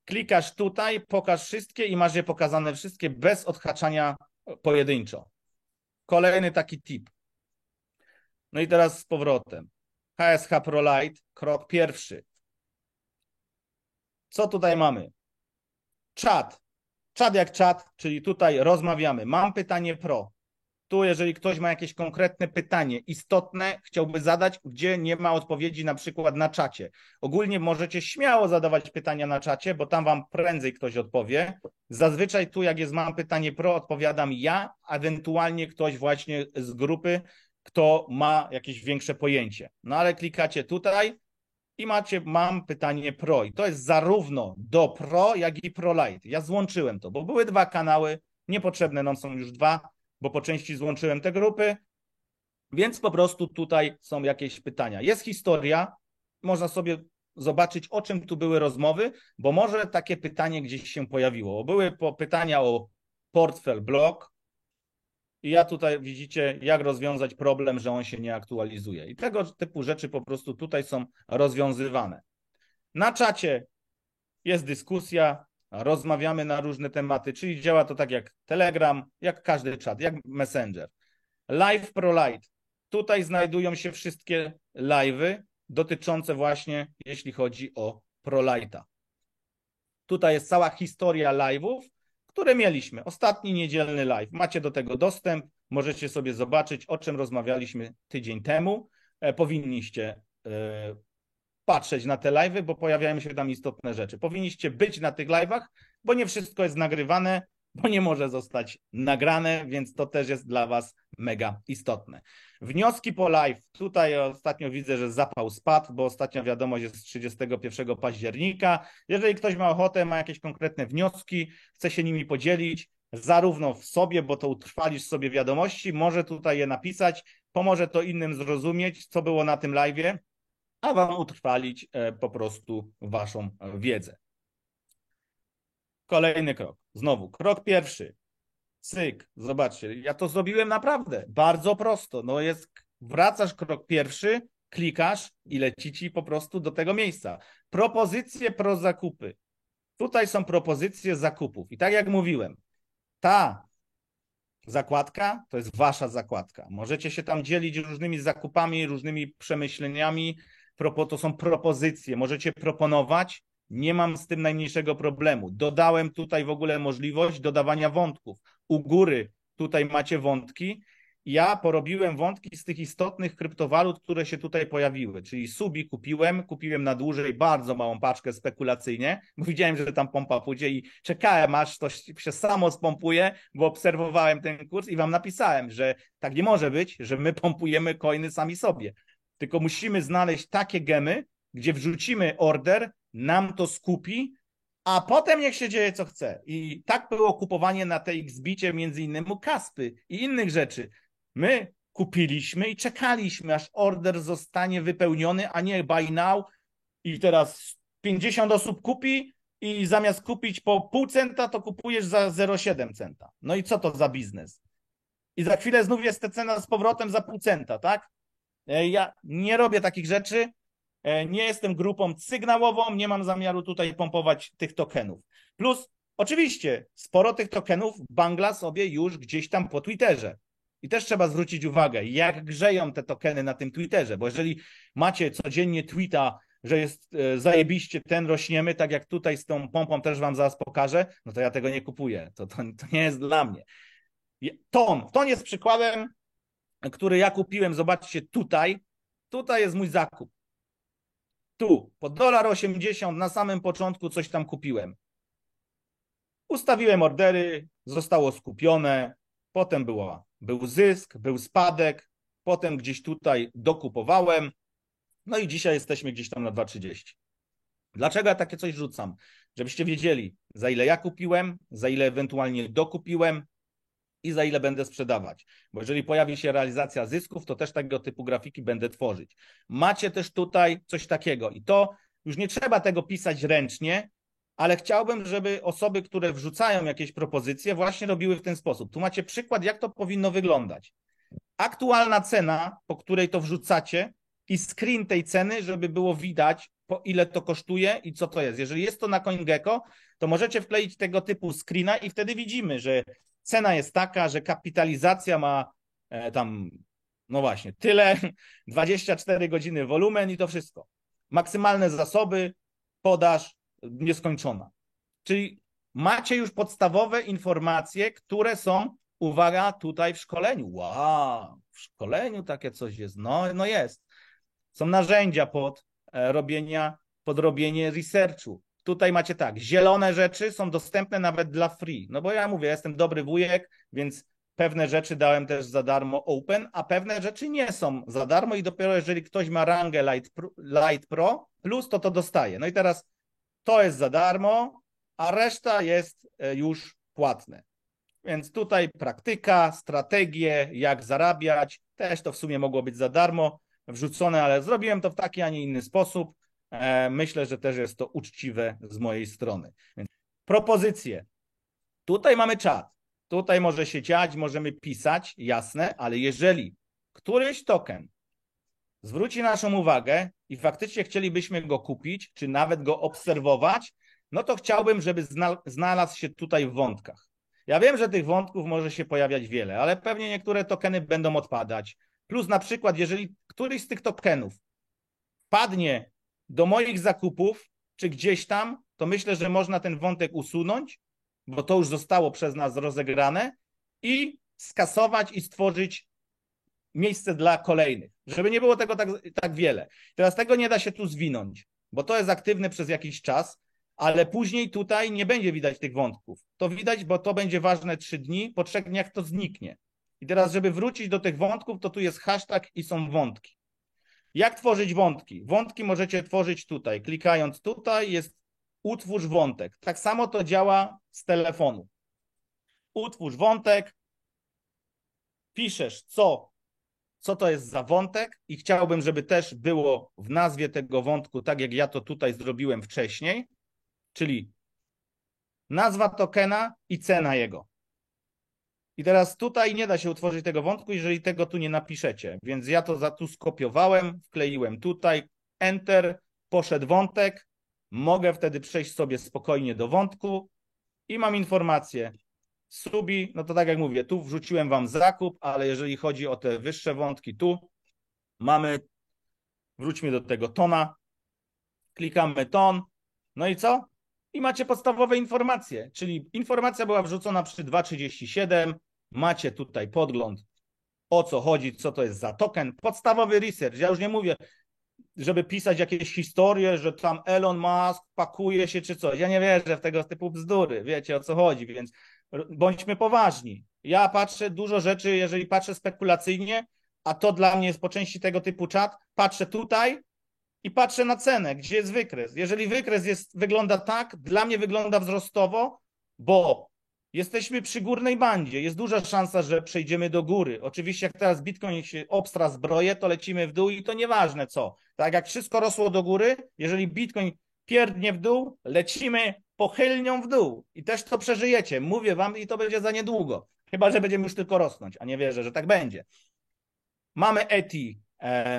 Klikasz tutaj, pokaż wszystkie i masz je pokazane wszystkie bez odhaczania pojedynczo. Kolejny taki tip. No i teraz z powrotem. HSH Pro Lite, krok pierwszy. Co tutaj mamy? Czat. Czat jak czat, czyli tutaj rozmawiamy. Mam pytanie pro. Tu, jeżeli ktoś ma jakieś konkretne pytanie, istotne, chciałby zadać, gdzie nie ma odpowiedzi na przykład na czacie. Ogólnie możecie śmiało zadawać pytania na czacie, bo tam wam prędzej ktoś odpowie. Zazwyczaj tu, jak jest mam pytanie pro, odpowiadam ja, ewentualnie ktoś właśnie z grupy, kto ma jakieś większe pojęcie. No ale klikacie tutaj i macie mam pytanie pro. I to jest zarówno do pro, jak i pro lite. Ja złączyłem to, bo były dwa kanały, niepotrzebne nam są już dwa, bo po części złączyłem te grupy, więc po prostu tutaj są jakieś pytania. Jest historia, można sobie zobaczyć, o czym tu były rozmowy, bo może takie pytanie gdzieś się pojawiło. Były pytania o portfel blok i ja tutaj widzicie, jak rozwiązać problem, że on się nie aktualizuje. I tego typu rzeczy po prostu tutaj są rozwiązywane. Na czacie jest dyskusja, rozmawiamy na różne tematy, czyli działa to tak jak Telegram, jak każdy czat, jak Messenger. Live Pro Lite. Tutaj znajdują się wszystkie live'y dotyczące właśnie, jeśli chodzi o Pro Lite'a. Tutaj jest cała historia live'ów, które mieliśmy. Ostatni niedzielny live. Macie do tego dostęp, możecie sobie zobaczyć, o czym rozmawialiśmy tydzień temu. Powinniście patrzeć na te live'y, bo pojawiają się tam istotne rzeczy. Powinniście być na tych live'ach, bo nie wszystko jest nagrywane, bo nie może zostać nagrane, więc to też jest dla was mega istotne. Wnioski po live. Tutaj ostatnio widzę, że zapał spadł, bo ostatnia wiadomość jest z 31 października. Jeżeli ktoś ma ochotę, ma jakieś konkretne wnioski, chce się nimi podzielić, zarówno w sobie, bo to utrwalisz sobie wiadomości, może tutaj je napisać, pomoże to innym zrozumieć, co było na tym live'ie, a wam utrwalić po prostu waszą wiedzę. Kolejny krok. Znowu, krok pierwszy. Cyk, zobaczcie, ja to zrobiłem naprawdę bardzo prosto. No jest, wracasz krok pierwszy, klikasz i leci ci po prostu do tego miejsca. Propozycje pro zakupy. Tutaj są propozycje zakupów. I tak jak mówiłem, ta zakładka to jest wasza zakładka. Możecie się tam dzielić różnymi zakupami, różnymi przemyśleniami. To są propozycje. Możecie proponować. Nie mam z tym najmniejszego problemu. Dodałem tutaj w ogóle możliwość dodawania wątków. U góry tutaj macie wątki. Ja porobiłem wątki z tych istotnych kryptowalut, które się tutaj pojawiły. Czyli Subi kupiłem na dłużej bardzo małą paczkę spekulacyjnie, bo widziałem, że tam pompa pójdzie i czekałem, aż to się samo spompuje, bo obserwowałem ten kurs i wam napisałem, że tak nie może być, że my pompujemy coiny sami sobie. Tylko musimy znaleźć takie gemy, gdzie wrzucimy order, nam to skupi, a potem niech się dzieje co chce. I tak było kupowanie na tej Xbicie między innymi Kaspy i innych rzeczy. My kupiliśmy i czekaliśmy, aż order zostanie wypełniony, a nie buy now i teraz 50 osób kupi i zamiast kupić po pół centa, to kupujesz za 0,7 centa. No i co to za biznes? I za chwilę znów jest ta cena z powrotem za pół centa, tak? Ja nie robię takich rzeczy, nie jestem grupą sygnałową, nie mam zamiaru tutaj pompować tych tokenów. Plus, oczywiście, sporo tych tokenów bangla sobie już gdzieś tam po Twitterze. I też trzeba zwrócić uwagę, jak grzeją te tokeny na tym Twitterze, bo jeżeli macie codziennie tweeta, że jest zajebiście, ten rośniemy, tak jak tutaj z tą pompą też wam zaraz pokażę, no to ja tego nie kupuję. To nie jest dla mnie. Ton jest przykładem, który ja kupiłem. Zobaczcie tutaj. Tutaj jest mój zakup. Tu, po $1,80 na samym początku coś tam kupiłem. Ustawiłem ordery, zostało skupione, potem był zysk, był spadek, potem gdzieś tutaj dokupowałem, no i dzisiaj jesteśmy gdzieś tam na 2,30. Dlaczego ja takie coś rzucam? Żebyście wiedzieli, za ile ja kupiłem, za ile ewentualnie dokupiłem i za ile będę sprzedawać. Bo jeżeli pojawi się realizacja zysków, to też tego typu grafiki będę tworzyć. Macie też tutaj coś takiego i to już nie trzeba tego pisać ręcznie, ale chciałbym, żeby osoby, które wrzucają jakieś propozycje, właśnie robiły w ten sposób. Tu macie przykład, jak to powinno wyglądać. Aktualna cena, po której to wrzucacie i screen tej ceny, żeby było widać, po ile to kosztuje i co to jest. Jeżeli jest to na CoinGecko, to możecie wkleić tego typu screena i wtedy widzimy, że cena jest taka, że kapitalizacja ma tam, no właśnie, tyle, 24 godziny wolumen i to wszystko. Maksymalne zasoby, podaż nieskończona. Czyli macie już podstawowe informacje, które są, uwaga, tutaj w szkoleniu. Wow, w szkoleniu takie coś jest. No jest. Są narzędzia pod robienie researchu. Tutaj macie tak, zielone rzeczy są dostępne nawet dla free. No bo ja mówię, jestem dobry wujek, więc pewne rzeczy dałem też za darmo open, a pewne rzeczy nie są za darmo i dopiero jeżeli ktoś ma rangę Light Pro plus, to dostaje. No i teraz to jest za darmo, a reszta jest już płatne. Więc tutaj praktyka, strategie, jak zarabiać, też to w sumie mogło być za darmo wrzucone, ale zrobiłem to w taki, a nie inny sposób. Myślę, że też jest to uczciwe z mojej strony. Więc propozycje. Tutaj mamy czat. Tutaj może się dziać, możemy pisać, jasne, ale jeżeli któryś token zwróci naszą uwagę i faktycznie chcielibyśmy go kupić, czy nawet go obserwować, no to chciałbym, żeby znalazł się tutaj w wątkach. Ja wiem, że tych wątków może się pojawiać wiele, ale pewnie niektóre tokeny będą odpadać. Plus na przykład, jeżeli któryś z tych tokenów padnie do moich zakupów, czy gdzieś tam, to myślę, że można ten wątek usunąć, bo to już zostało przez nas rozegrane i skasować i stworzyć miejsce dla kolejnych, żeby nie było tego tak wiele. Teraz tego nie da się tu zwinąć, bo to jest aktywne przez jakiś czas, ale później tutaj nie będzie widać tych wątków. To widać, bo to będzie ważne 3 dni, po 3 dniach to zniknie. I teraz, żeby wrócić do tych wątków, to tu jest hashtag i są wątki. Jak tworzyć wątki? Wątki możecie tworzyć tutaj. Klikając tutaj jest utwórz wątek. Tak samo to działa z telefonu. Utwórz wątek, piszesz co to jest za wątek i chciałbym, żeby też było w nazwie tego wątku, tak jak ja to tutaj zrobiłem wcześniej, czyli nazwa tokena i cena jego. I teraz tutaj nie da się utworzyć tego wątku, jeżeli tego tu nie napiszecie, więc ja to tu skopiowałem, wkleiłem tutaj, Enter, poszedł wątek, mogę wtedy przejść sobie spokojnie do wątku i mam informację. Subi, no to tak jak mówię, tu wrzuciłem wam zakup, ale jeżeli chodzi o te wyższe wątki, tu mamy, wróćmy do tego tona, klikamy ton, no i co? I macie podstawowe informacje, czyli informacja była wrzucona przy 2,37, macie tutaj podgląd, o co chodzi, co to jest za token, podstawowy research, ja już nie mówię, żeby pisać jakieś historie, że tam Elon Musk pakuje się czy coś, ja nie wierzę w tego typu bzdury, wiecie o co chodzi, więc bądźmy poważni. Ja patrzę dużo rzeczy, jeżeli patrzę spekulacyjnie, a to dla mnie jest po części tego typu czat, patrzę tutaj i patrzę na cenę, gdzie jest wykres. Jeżeli wykres wygląda tak, dla mnie wygląda wzrostowo, bo Jesteśmy przy górnej bandzie. Jest duża szansa, że przejdziemy do góry. Oczywiście jak teraz Bitcoin się obstra zbroję, to lecimy w dół i to nieważne co. Tak jak wszystko rosło do góry, jeżeli Bitcoin pierdnie w dół, lecimy pochylnią w dół. I też to przeżyjecie. Mówię wam i to będzie za niedługo. Chyba że będziemy już tylko rosnąć, a nie wierzę, że tak będzie. Mamy ETI,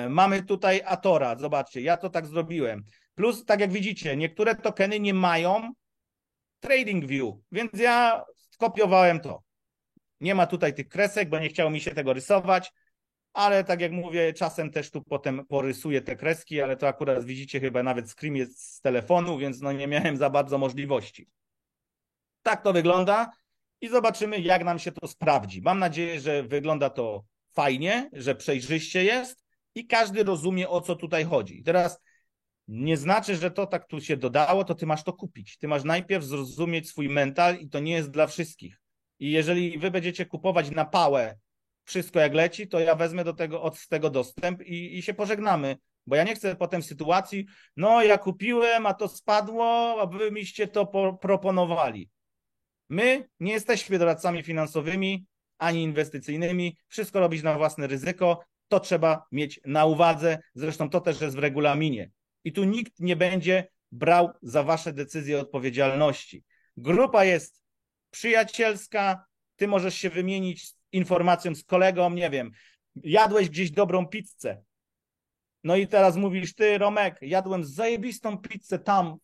mamy tutaj Atora. Zobaczcie, ja to tak zrobiłem. Plus, tak jak widzicie, niektóre tokeny nie mają TradingView, więc ja skopiowałem to. Nie ma tutaj tych kresek, bo nie chciało mi się tego rysować, ale tak jak mówię, czasem też tu potem porysuję te kreski, ale to akurat widzicie chyba nawet screen jest z telefonu, więc no nie miałem za bardzo możliwości. Tak to wygląda i zobaczymy, jak nam się to sprawdzi. Mam nadzieję, że wygląda to fajnie, że przejrzyście jest i każdy rozumie, o co tutaj chodzi. I teraz nie znaczy, że to tak tu się dodało, to ty masz to kupić. Ty masz najpierw zrozumieć swój mental i to nie jest dla wszystkich. I jeżeli wy będziecie kupować na pałę wszystko jak leci, to ja wezmę do tego od tego dostęp i się pożegnamy. Bo ja nie chcę potem sytuacji, no ja kupiłem, a to spadło, a wy miście to proponowali. My nie jesteśmy doradcami finansowymi ani inwestycyjnymi. Wszystko robić na własne ryzyko. To trzeba mieć na uwadze. Zresztą to też jest w regulaminie. I tu nikt nie będzie brał za wasze decyzje odpowiedzialności. Grupa jest przyjacielska. Ty możesz się wymienić informacją z kolegą, nie wiem, jadłeś gdzieś dobrą pizzę. No i teraz mówisz, ty Romek, jadłem zajebistą pizzę tam,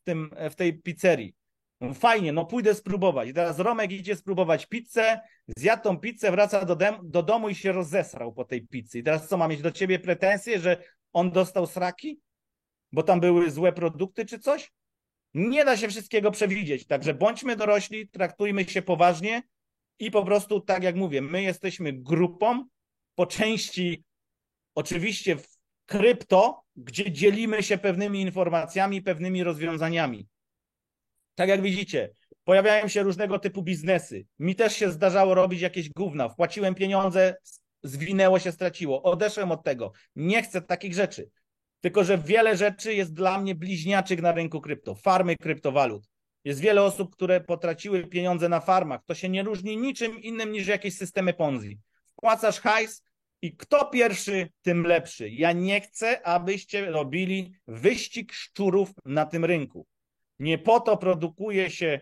w tej pizzerii. No fajnie, no pójdę spróbować. I teraz Romek idzie spróbować pizzę, zjadł tą pizzę, wraca do domu i się rozesrał po tej pizzy. I teraz co, ma mieć do ciebie pretensje, że on dostał sraki? Bo tam były złe produkty czy coś? Nie da się wszystkiego przewidzieć. Także bądźmy dorośli, traktujmy się poważnie i po prostu, tak jak mówię, my jesteśmy grupą, po części oczywiście w krypto, gdzie dzielimy się pewnymi informacjami, pewnymi rozwiązaniami. Tak jak widzicie, pojawiają się różnego typu biznesy. Mi też się zdarzało robić jakieś gówna. Wpłaciłem pieniądze, zwinęło się, straciło. Odeszłem od tego. Nie chcę takich rzeczy. Tylko że wiele rzeczy jest dla mnie bliźniaczych na rynku krypto. Farmy kryptowalut. Jest wiele osób, które potraciły pieniądze na farmach. To się nie różni niczym innym niż jakieś systemy Ponzi. Wpłacasz hajs i kto pierwszy, tym lepszy. Ja nie chcę, abyście robili wyścig szczurów na tym rynku. Nie po to produkuje się,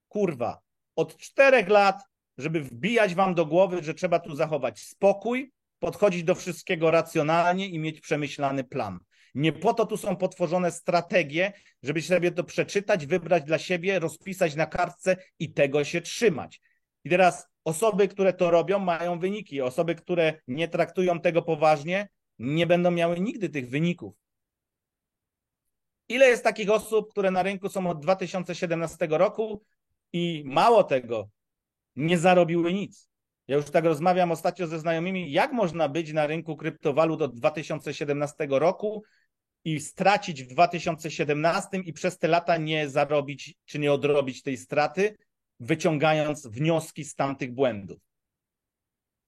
kurwa, od 4 lat, żeby wbijać wam do głowy, że trzeba tu zachować spokój, podchodzić do wszystkiego racjonalnie i mieć przemyślany plan. Nie po to tu są potworzone strategie, żeby sobie to przeczytać, wybrać dla siebie, rozpisać na kartce i tego się trzymać. I teraz osoby, które to robią, mają wyniki. Osoby, które nie traktują tego poważnie, nie będą miały nigdy tych wyników. Ile jest takich osób, które na rynku są od 2017 roku i mało tego, nie zarobiły nic. Ja już tak rozmawiam ostatnio ze znajomymi, jak można być na rynku kryptowalut od 2017 roku i stracić w 2017 i przez te lata nie zarobić czy nie odrobić tej straty, wyciągając wnioski z tamtych błędów.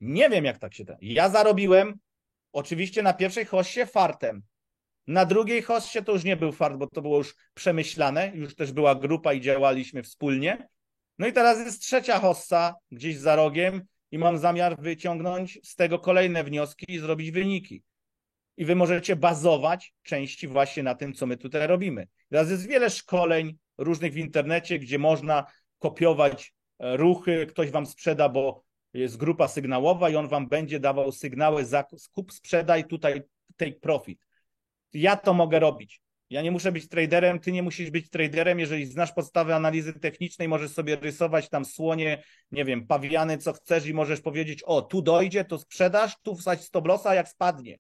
Nie wiem, jak tak się da. Ja zarobiłem oczywiście na pierwszej hossie fartem. Na drugiej hossie to już nie był fart, bo to było już przemyślane, już też była grupa i działaliśmy wspólnie. No i teraz jest trzecia hossa gdzieś za rogiem i mam zamiar wyciągnąć z tego kolejne wnioski i zrobić wyniki. I wy możecie bazować części właśnie na tym, co my tutaj robimy. Teraz jest wiele szkoleń różnych w internecie, gdzie można kopiować ruchy, ktoś wam sprzeda, bo jest grupa sygnałowa i on wam będzie dawał sygnały za kup, sprzedaj, tutaj take profit. Ja to mogę robić. Ja nie muszę być traderem, ty nie musisz być traderem. Jeżeli znasz podstawy analizy technicznej, możesz sobie rysować tam słonie, nie wiem, pawiany, co chcesz i możesz powiedzieć, o, tu dojdzie, to sprzedasz, tu wsadź stop lossa, jak spadnie.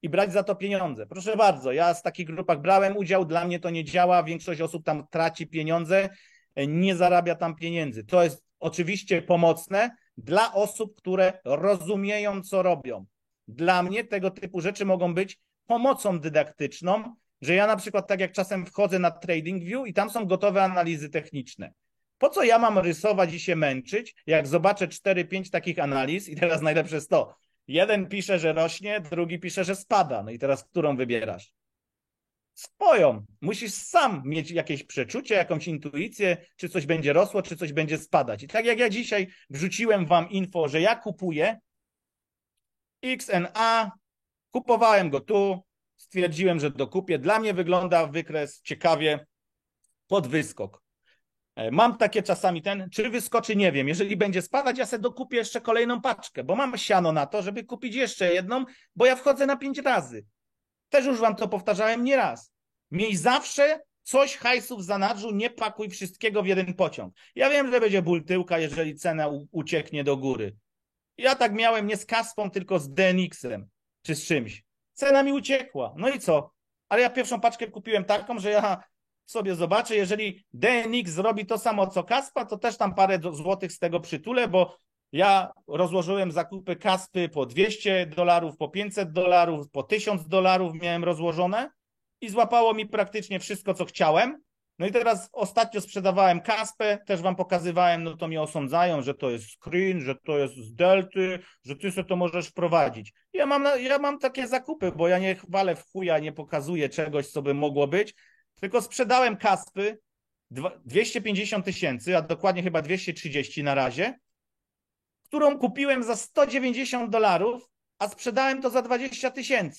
I brać za to pieniądze. Proszę bardzo, ja z takich grupach brałem udział, dla mnie to nie działa, większość osób tam traci pieniądze, nie zarabia tam pieniędzy. To jest oczywiście pomocne dla osób, które rozumieją, co robią. Dla mnie tego typu rzeczy mogą być pomocą dydaktyczną, że ja na przykład tak jak czasem wchodzę na TradingView i tam są gotowe analizy techniczne. Po co ja mam rysować i się męczyć, jak zobaczę 4-5 takich analiz i teraz najlepsze jest to, jeden pisze, że rośnie, drugi pisze, że spada. No i teraz którą wybierasz? Swoją. Musisz sam mieć jakieś przeczucie, jakąś intuicję, czy coś będzie rosło, czy coś będzie spadać. I tak jak ja dzisiaj wrzuciłem wam info, że ja kupuję XNA, kupowałem go tu, stwierdziłem, że dokupię. Dla mnie wygląda wykres ciekawie pod wyskok. Mam takie czasami czy wyskoczy, nie wiem. Jeżeli będzie spadać, ja sobie dokupię jeszcze kolejną paczkę, bo mam siano na to, żeby kupić jeszcze jedną, bo ja wchodzę na 5 razy. Też już wam to powtarzałem nieraz. Miej zawsze coś hajsu w zanadrzu, nie pakuj wszystkiego w jeden pociąg. Ja wiem, że będzie ból tyłka, jeżeli cena ucieknie do góry. Ja tak miałem nie z Kaspą, tylko z DNX-em, czy z czymś. Cena mi uciekła. No i co? Ale ja pierwszą paczkę kupiłem taką, że ja sobie zobaczę, jeżeli DNX zrobi to samo co Kaspa, to też tam parę złotych z tego przytulę, bo ja rozłożyłem zakupy Kaspy po $200, po $500, po $1000 miałem rozłożone i złapało mi praktycznie wszystko, co chciałem. No i teraz ostatnio sprzedawałem Kaspę, też wam pokazywałem, no to mnie osądzają, że to jest screen, że to jest z Delty, że ty sobie to możesz wprowadzić. Ja mam takie zakupy, bo ja nie chwalę w chuja, nie pokazuję czegoś, co by mogło być, tylko sprzedałem Kaspy 250 000, a dokładnie chyba 230 na razie, którą kupiłem za $190, a sprzedałem to za 20 000.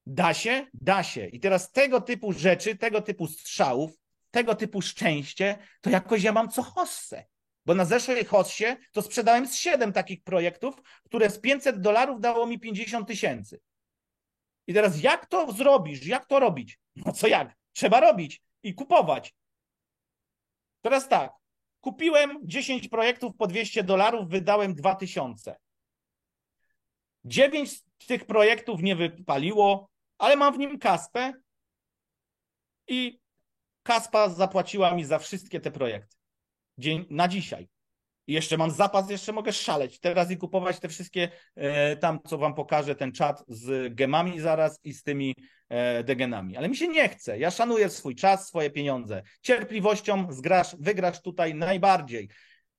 Da się? Da się. I teraz tego typu rzeczy, tego typu strzałów, tego typu szczęście, to jakoś ja mam co hossę. Bo na zeszłej hossie to sprzedałem z 7 takich projektów, które z $500 dało mi 50 000. I teraz jak to zrobisz? Jak to robić? No co jak? Trzeba robić i kupować. Teraz tak. Kupiłem 10 projektów po $200, wydałem 2000. 9 z tych projektów nie wypaliło, ale mam w nim Kaspę i Kaspa zapłaciła mi za wszystkie te projekty. Na dzisiaj. I jeszcze mam zapas, jeszcze mogę szaleć teraz i kupować te wszystkie tam, co wam pokażę, ten czat z gemami zaraz i z tymi degenami. Ale mi się nie chce. Ja szanuję swój czas, swoje pieniądze. Cierpliwością wygrasz tutaj najbardziej.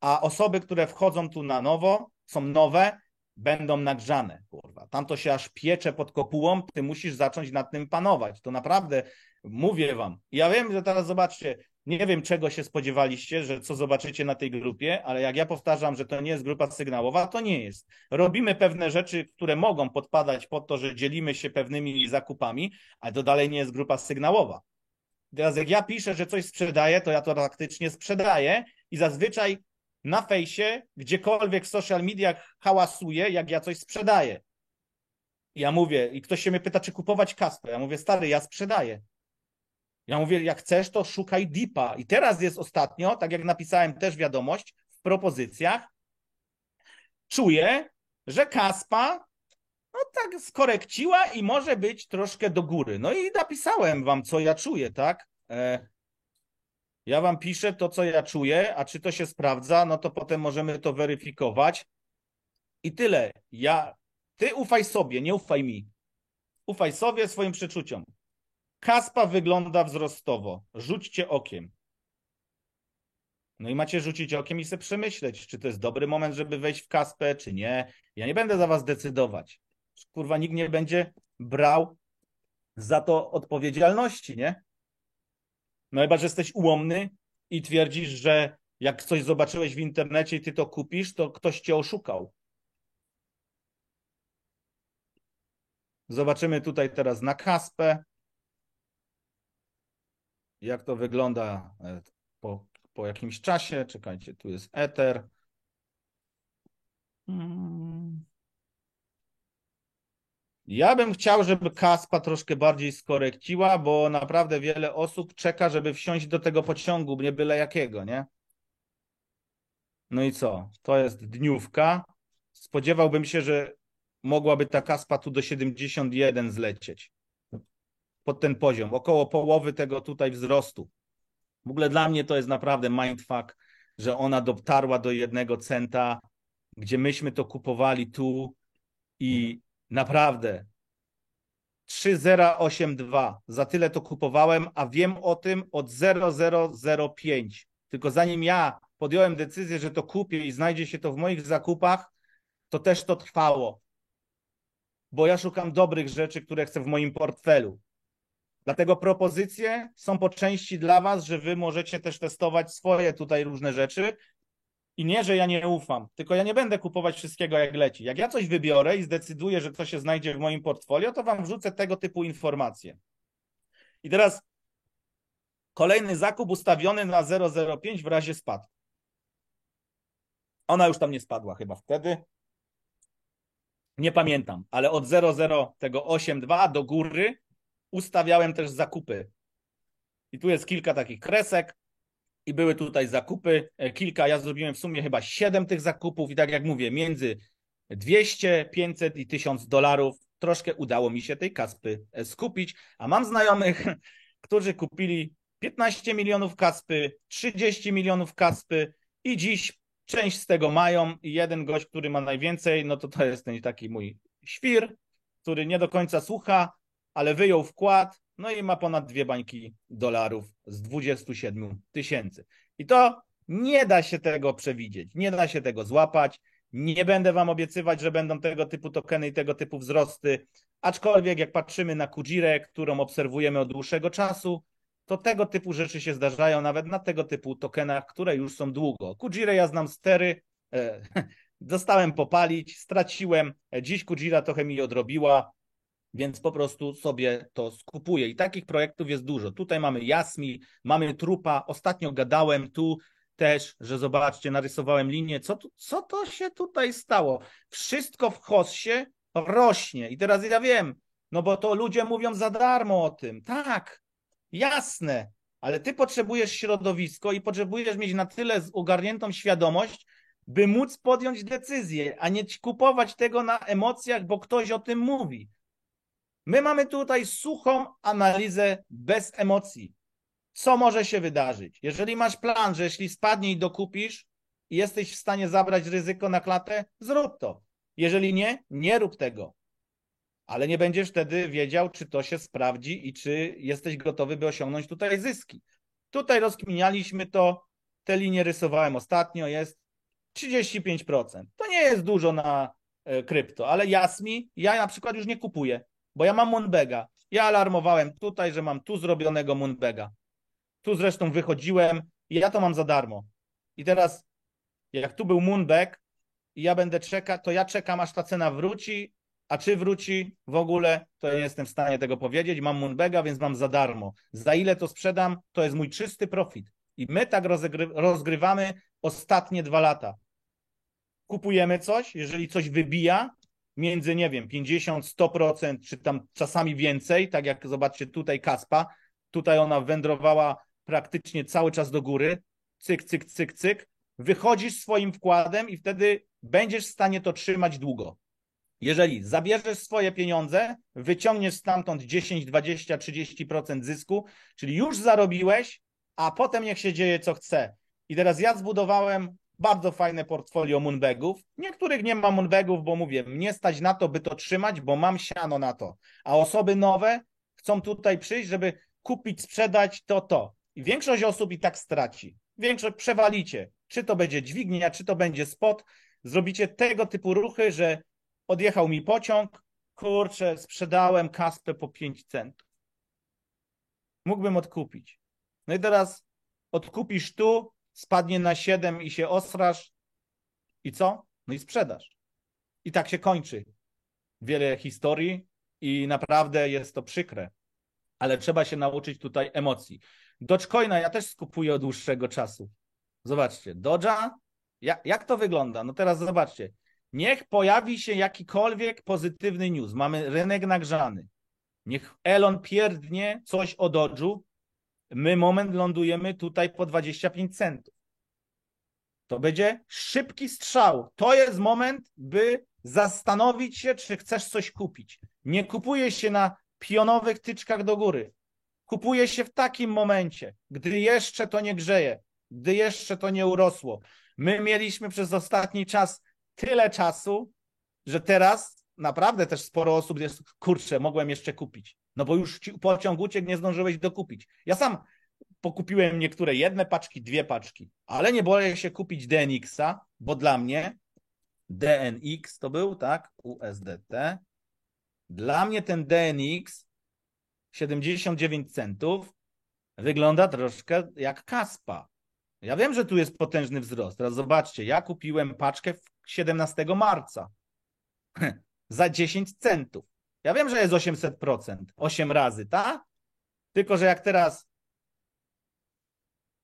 A osoby, które wchodzą tu na nowo, są nowe, będą nagrzane. Kurwa. Tam to się aż piecze pod kopułą, ty musisz zacząć nad tym panować. To naprawdę mówię wam. Ja wiem, że teraz zobaczcie, nie wiem, czego się spodziewaliście, że co zobaczycie na tej grupie, ale jak ja powtarzam, że to nie jest grupa sygnałowa, to nie jest. Robimy pewne rzeczy, które mogą podpadać pod to, że dzielimy się pewnymi zakupami, ale to dalej nie jest grupa sygnałowa. Teraz jak ja piszę, że coś sprzedaję, to ja to faktycznie sprzedaję i zazwyczaj na fejsie, gdziekolwiek w social mediach hałasuję, jak ja coś sprzedaję. I ja mówię, i ktoś się mnie pyta, czy kupować Kaspę. Ja mówię, stary, ja sprzedaję. Ja mówię, jak chcesz, to szukaj deepa. I teraz jest ostatnio, tak jak napisałem też wiadomość w propozycjach, czuję, że Kaspa no tak skorekciła i może być troszkę do góry. No i napisałem wam, co ja czuję, tak? Ja wam piszę to, co ja czuję, a czy to się sprawdza, no to potem możemy to weryfikować. I tyle. Ty ufaj sobie, nie ufaj mi. Ufaj sobie, swoim przeczuciom. Kaspa wygląda wzrostowo. Rzućcie okiem. No i macie rzucić okiem i sobie przemyśleć, czy to jest dobry moment, żeby wejść w Kaspę, czy nie. Ja nie będę za was decydować. Kurwa, nikt nie będzie brał za to odpowiedzialności, nie? No chyba, że jesteś ułomny i twierdzisz, że jak coś zobaczyłeś w internecie i ty to kupisz, to ktoś cię oszukał. Zobaczymy tutaj teraz na Kaspę. Jak to wygląda po jakimś czasie. Czekajcie, tu jest Ether. Ja bym chciał, żeby Kaspa troszkę bardziej skorekciła, bo naprawdę wiele osób czeka, żeby wsiąść do tego pociągu, nie byle jakiego, nie? No i co? To jest dniówka. Spodziewałbym się, że mogłaby ta Kaspa tu do 71 zlecieć. Pod ten poziom, około połowy tego tutaj wzrostu. W ogóle dla mnie to jest naprawdę mindfuck, że ona dotarła do 1 centa, gdzie myśmy to kupowali tu i naprawdę 3082. Za tyle to kupowałem, a wiem o tym od 0005. Tylko zanim ja podjąłem decyzję, że to kupię i znajdzie się to w moich zakupach, to też to trwało. Bo ja szukam dobrych rzeczy, które chcę w moim portfelu. Dlatego propozycje są po części dla was, że wy możecie też testować swoje tutaj różne rzeczy. I nie, że ja nie ufam, tylko ja nie będę kupować wszystkiego jak leci. Jak ja coś wybiorę i zdecyduję, że to się znajdzie w moim portfolio, to wam wrzucę tego typu informacje. I teraz kolejny zakup ustawiony na 0,05 w razie spadku. Ona już tam nie spadła chyba wtedy. Nie pamiętam, ale od 0,082 do góry ustawiałem też zakupy. I tu jest kilka takich kresek i były tutaj zakupy. Kilka, ja zrobiłem w sumie chyba 7 tych zakupów i tak jak mówię, między 200, 500 i $1000 troszkę udało mi się tej kaspy skupić, a mam znajomych, którzy kupili 15 milionów kaspy, 30 milionów kaspy i dziś część z tego mają i jeden gość, który ma najwięcej, no to jest ten taki mój świr, który nie do końca słucha, ale wyjął wkład, no i ma ponad 2 bańki dolarów z 27 000. I to nie da się tego przewidzieć, nie da się tego złapać. Nie będę wam obiecywać, że będą tego typu tokeny i tego typu wzrosty, aczkolwiek jak patrzymy na Kujirę, którą obserwujemy od dłuższego czasu, to tego typu rzeczy się zdarzają nawet na tego typu tokenach, które już są długo. Kujirę ja znam stery, dostałem popalić, straciłem, dziś Kujira trochę mi odrobiła, więc po prostu sobie to skupuję. I takich projektów jest dużo. Tutaj mamy Jasmi, mamy Trupa. Ostatnio gadałem tu też, że zobaczcie, narysowałem linię. Co to się tutaj stało? Wszystko w Hossie rośnie. I teraz ja wiem, no bo to ludzie mówią za darmo o tym. Tak, jasne, ale ty potrzebujesz środowisko i potrzebujesz mieć na tyle ogarniętą świadomość, by móc podjąć decyzję, a nie kupować tego na emocjach, bo ktoś o tym mówi. My mamy tutaj suchą analizę bez emocji. Co może się wydarzyć? Jeżeli masz plan, że jeśli spadnie i dokupisz i jesteś w stanie zabrać ryzyko na klatę, zrób to. Jeżeli nie, nie rób tego. Ale nie będziesz wtedy wiedział, czy to się sprawdzi i czy jesteś gotowy, by osiągnąć tutaj zyski. Tutaj rozkminialiśmy to, te linie rysowałem ostatnio, jest 35%. To nie jest dużo na krypto, ale Jasmi ja na przykład już nie kupuję, bo ja mam Moonbaga. Ja alarmowałem tutaj, że mam tu zrobionego Moonbaga. Tu zresztą wychodziłem i ja to mam za darmo. I teraz, jak tu był Moonbag i ja będę czekać, to ja czekam, aż ta cena wróci, a czy wróci w ogóle, to ja nie jestem w stanie tego powiedzieć. Mam Moonbaga, więc mam za darmo. Za ile to sprzedam, to jest mój czysty profit. I my tak rozgrywamy ostatnie 2 lata. Kupujemy coś, jeżeli coś wybija między, nie wiem, 50-100%, czy tam czasami więcej, tak jak zobaczcie tutaj Kaspa, tutaj ona wędrowała praktycznie cały czas do góry, cyk, cyk, cyk, cyk, wychodzisz swoim wkładem i wtedy będziesz w stanie to trzymać długo. Jeżeli zabierzesz swoje pieniądze, wyciągniesz stamtąd 10, 20, 30% zysku, czyli już zarobiłeś, a potem niech się dzieje co chce. I teraz ja zbudowałem bardzo fajne portfolio Moonbagów. Niektórych nie ma Moonbagów, bo mówię, mnie stać na to, by to trzymać, bo mam siano na to. A osoby nowe chcą tutaj przyjść, żeby kupić, sprzedać to. I większość osób i tak straci. Większość przewalicie. Czy to będzie dźwignia, czy to będzie spot. Zrobicie tego typu ruchy, że odjechał mi pociąg, kurczę, sprzedałem Kaspę po 5 centów. Mógłbym odkupić. No i teraz odkupisz tu, spadnie na 7 i się osrasz. I co? No i sprzedasz. I tak się kończy wiele historii i naprawdę jest to przykre. Ale trzeba się nauczyć tutaj emocji. Dogecoina ja też skupuję od dłuższego czasu. Zobaczcie, Doge'a, jak to wygląda? No teraz zobaczcie. Niech pojawi się jakikolwiek pozytywny news. Mamy rynek nagrzany. Niech Elon pierdnie coś o Doge'u. My moment lądujemy tutaj po 25 centów. To będzie szybki strzał. To jest moment, by zastanowić się, czy chcesz coś kupić. Nie kupuje się na pionowych tyczkach do góry. Kupuje się w takim momencie, gdy jeszcze to nie grzeje, gdy jeszcze to nie urosło. My mieliśmy przez ostatni czas tyle czasu, że teraz naprawdę też sporo osób jest, kurczę, mogłem jeszcze kupić. No bo już pociąg uciekł, nie zdążyłeś dokupić. Ja sam pokupiłem niektóre 1 paczki, 2 paczki, ale nie boję się kupić DNX-a, bo dla mnie DNX to był, tak, USDT. Dla mnie ten DNX 79 centów wygląda troszkę jak Kaspa. Ja wiem, że tu jest potężny wzrost. Teraz zobaczcie, ja kupiłem paczkę 17 marca za 10 centów. Ja wiem, że jest 800%, 8 razy, tak? Tylko, że jak teraz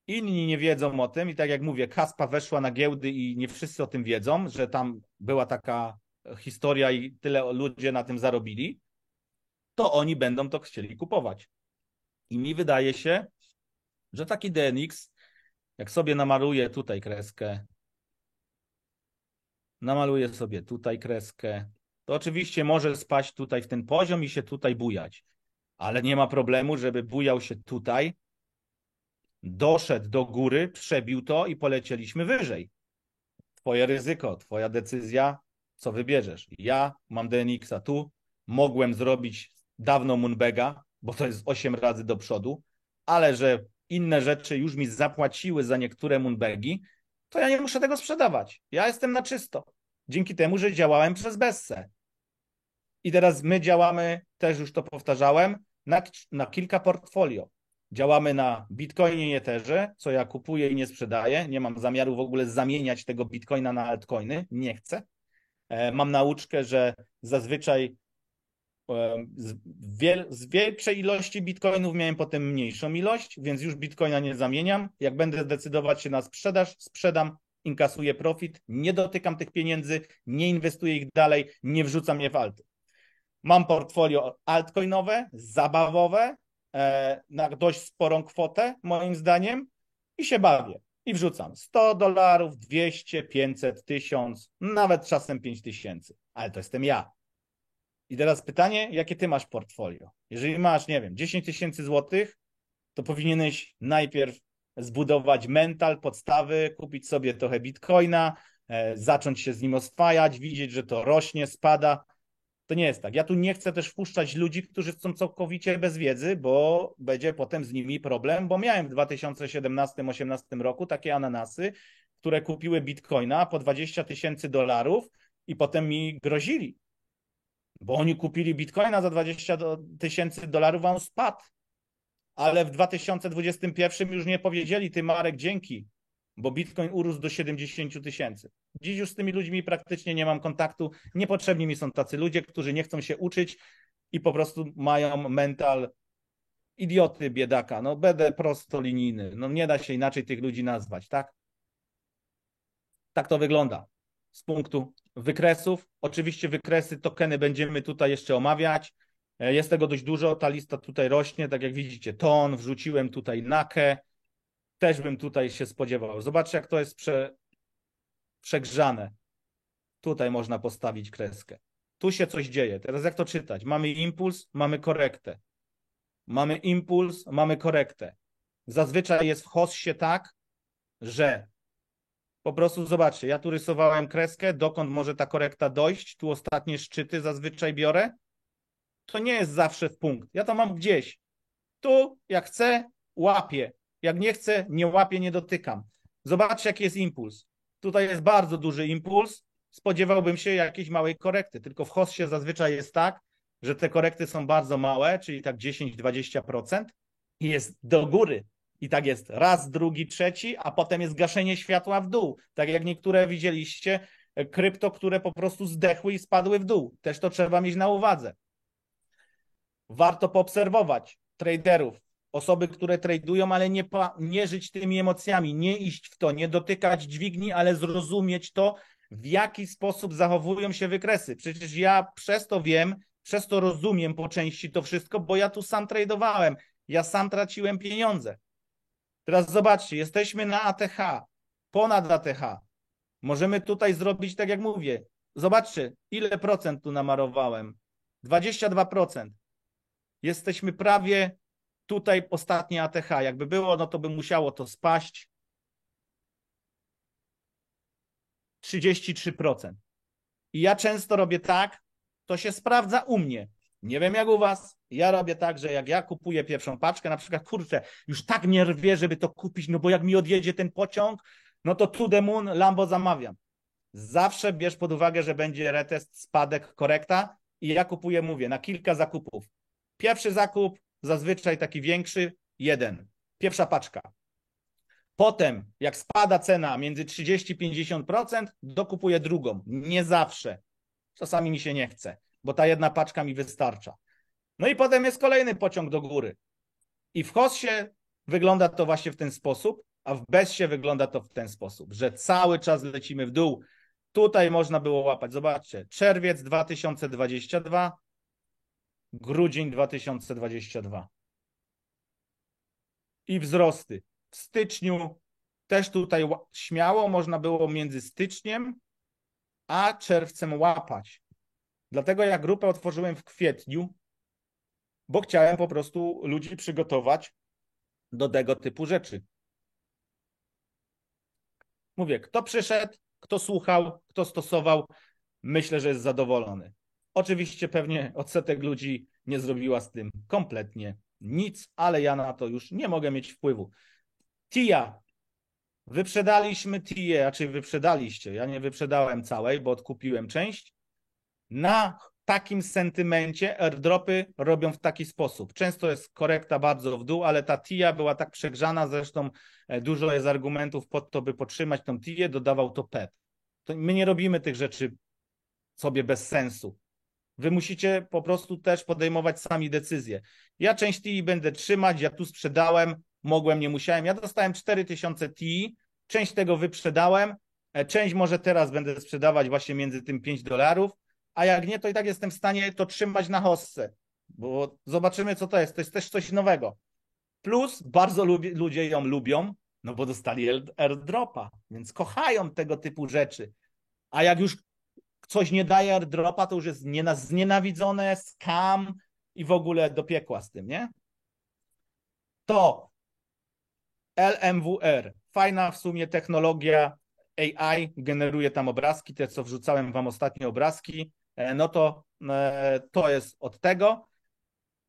inni nie wiedzą o tym i tak jak mówię, Kaspa weszła na giełdy i nie wszyscy o tym wiedzą, że tam była taka historia i tyle ludzie na tym zarobili, to oni będą to chcieli kupować. I mi wydaje się, że taki DNX, jak sobie namaluję tutaj kreskę, namaluję sobie tutaj kreskę, to oczywiście może spaść tutaj w ten poziom i się tutaj bujać. Ale nie ma problemu, żeby bujał się tutaj, doszedł do góry, przebił to i polecieliśmy wyżej. Twoje ryzyko, twoja decyzja, co wybierzesz. Ja mam DNX-a tu, mogłem zrobić dawno Moonbaga, bo to jest 8 razy do przodu, ale że inne rzeczy już mi zapłaciły za niektóre Moonbagi, to ja nie muszę tego sprzedawać. Ja jestem na czysto. Dzięki temu, że działałem przez Bessę. I teraz my działamy, też już to powtarzałem, na kilka portfolio. Działamy na Bitcoinie i Etherze, co ja kupuję i nie sprzedaję. Nie mam zamiaru w ogóle zamieniać tego Bitcoina na altcoiny. Nie chcę. Mam nauczkę, że zazwyczaj z większej ilości bitcoinów miałem potem mniejszą ilość, więc już bitcoina nie zamieniam. Jak będę zdecydować się na sprzedaż, sprzedam, inkasuję profit, nie dotykam tych pieniędzy, nie inwestuję ich dalej, nie wrzucam je w alty. Mam portfolio altcoinowe, zabawowe, na dość sporą kwotę, moim zdaniem, i się bawię. I wrzucam $100, 200, 500, 1000, nawet czasem 5000. Ale to jestem ja. I teraz pytanie, jakie ty masz portfolio? Jeżeli masz, nie wiem, 10 000 złotych, to powinieneś najpierw zbudować mental, podstawy, kupić sobie trochę bitcoina, zacząć się z nim oswajać, widzieć, że to rośnie, spada. To nie jest tak. Ja tu nie chcę też wpuszczać ludzi, którzy są całkowicie bez wiedzy, bo będzie potem z nimi problem, bo miałem w 2017-2018 roku takie ananasy, które kupiły bitcoina po $20 000 i potem mi grozili, bo oni kupili bitcoina za $20 000, a on spadł. Ale w 2021 już nie powiedzieli, ty Marek, dzięki, bo bitcoin urósł do 70 000. Dziś już z tymi ludźmi praktycznie nie mam kontaktu. Niepotrzebni mi są tacy ludzie, którzy nie chcą się uczyć i po prostu mają mental idioty, biedaka. No będę prostolinijny. No nie da się inaczej tych ludzi nazwać, tak? Tak to wygląda z punktu wykresów. Oczywiście wykresy, tokeny będziemy tutaj jeszcze omawiać. Jest tego dość dużo, ta lista tutaj rośnie, tak jak widzicie, ton, wrzuciłem tutaj nakę, też bym tutaj się spodziewał. Zobaczcie, jak to jest przegrzane. Tutaj można postawić kreskę. Tu się coś dzieje. Teraz jak to czytać? Mamy impuls, mamy korektę. Mamy impuls, mamy korektę. Zazwyczaj jest w HOSS-ie tak, że po prostu zobaczcie, ja tu rysowałem kreskę, dokąd może ta korekta dojść. Tu ostatnie szczyty zazwyczaj biorę. To nie jest zawsze w punkt. Ja to mam gdzieś. Tu, jak chcę, łapię. Jak nie chcę, nie łapię, nie dotykam. Zobaczcie, jaki jest impuls. Tutaj jest bardzo duży impuls. Spodziewałbym się jakiejś małej korekty. Tylko w HOSS-ie zazwyczaj jest tak, że te korekty są bardzo małe, czyli tak 10-20% i jest do góry. I tak jest raz, drugi, trzeci, a potem jest gaszenie światła w dół. Tak jak niektóre widzieliście, krypto, które po prostu zdechły i spadły w dół. Też to trzeba mieć na uwadze. Warto poobserwować traderów, osoby, które tradują, ale nie żyć tymi emocjami, nie iść w to, nie dotykać dźwigni, ale zrozumieć to, w jaki sposób zachowują się wykresy. Przecież ja przez to wiem, przez to rozumiem po części to wszystko, bo ja tu sam tradowałem, ja sam traciłem pieniądze. Teraz zobaczcie, jesteśmy na ATH, ponad ATH. Możemy tutaj zrobić, tak jak mówię, zobaczcie, ile procent tu namarowałem. 22%. Jesteśmy prawie tutaj ostatnie ATH. Jakby było, no to by musiało to spaść 33%. I ja często robię tak, to się sprawdza u mnie. Nie wiem jak u was, ja robię tak, że jak ja kupuję pierwszą paczkę, na przykład, kurczę, już tak mnie rwie, żeby to kupić, no bo jak mi odjedzie ten pociąg, no to to the moon, Lambo zamawiam. Zawsze bierz pod uwagę, że będzie retest, spadek, korekta i ja kupuję, mówię, na kilka zakupów. Pierwszy zakup zazwyczaj taki większy, jeden. Pierwsza paczka. Potem, jak spada cena między 30-50%, dokupuję drugą. Nie zawsze. Czasami mi się nie chce, bo ta jedna paczka mi wystarcza. No i potem jest kolejny pociąg do góry. I w Hossie wygląda to właśnie w ten sposób, a w Bessie wygląda to w ten sposób, że cały czas lecimy w dół. Tutaj można było łapać, zobaczcie, czerwiec 2022, grudzień 2022. I wzrosty. W styczniu też tutaj śmiało można było między styczniem a czerwcem łapać. Dlatego ja grupę otworzyłem w kwietniu, bo chciałem po prostu ludzi przygotować do tego typu rzeczy. Mówię, kto przyszedł, kto słuchał, kto stosował, myślę, że jest zadowolony. Oczywiście pewnie odsetek ludzi nie zrobiła z tym kompletnie nic, ale ja na to już nie mogę mieć wpływu. TIA. Wyprzedaliśmy TIA, a czy wyprzedaliście? Ja nie wyprzedałem całej, bo odkupiłem część. Na takim sentymencie airdropy robią w taki sposób. Często jest korekta bardzo w dół, ale ta TIA była tak przegrzana, zresztą dużo jest argumentów pod to, by podtrzymać tą TIA, dodawał to PEP. To my nie robimy tych rzeczy sobie bez sensu. Wy musicie po prostu też podejmować sami decyzje. Ja część TIA będę trzymać, ja tu sprzedałem, mogłem, nie musiałem. Ja dostałem 4000 TIA, część tego wyprzedałem, część może teraz będę sprzedawać właśnie między tym $5, a jak nie, to i tak jestem w stanie to trzymać na hossce, bo zobaczymy, co to jest. To jest też coś nowego. Plus bardzo ludzie ją lubią, no bo dostali airdropa, więc kochają tego typu rzeczy. A jak już coś nie daje airdropa, to już jest znienawidzone, scam i w ogóle do piekła z tym, nie? To LMWR, fajna w sumie technologia AI, generuje tam obrazki, te co wrzucałem wam ostatnie obrazki, no to jest od tego.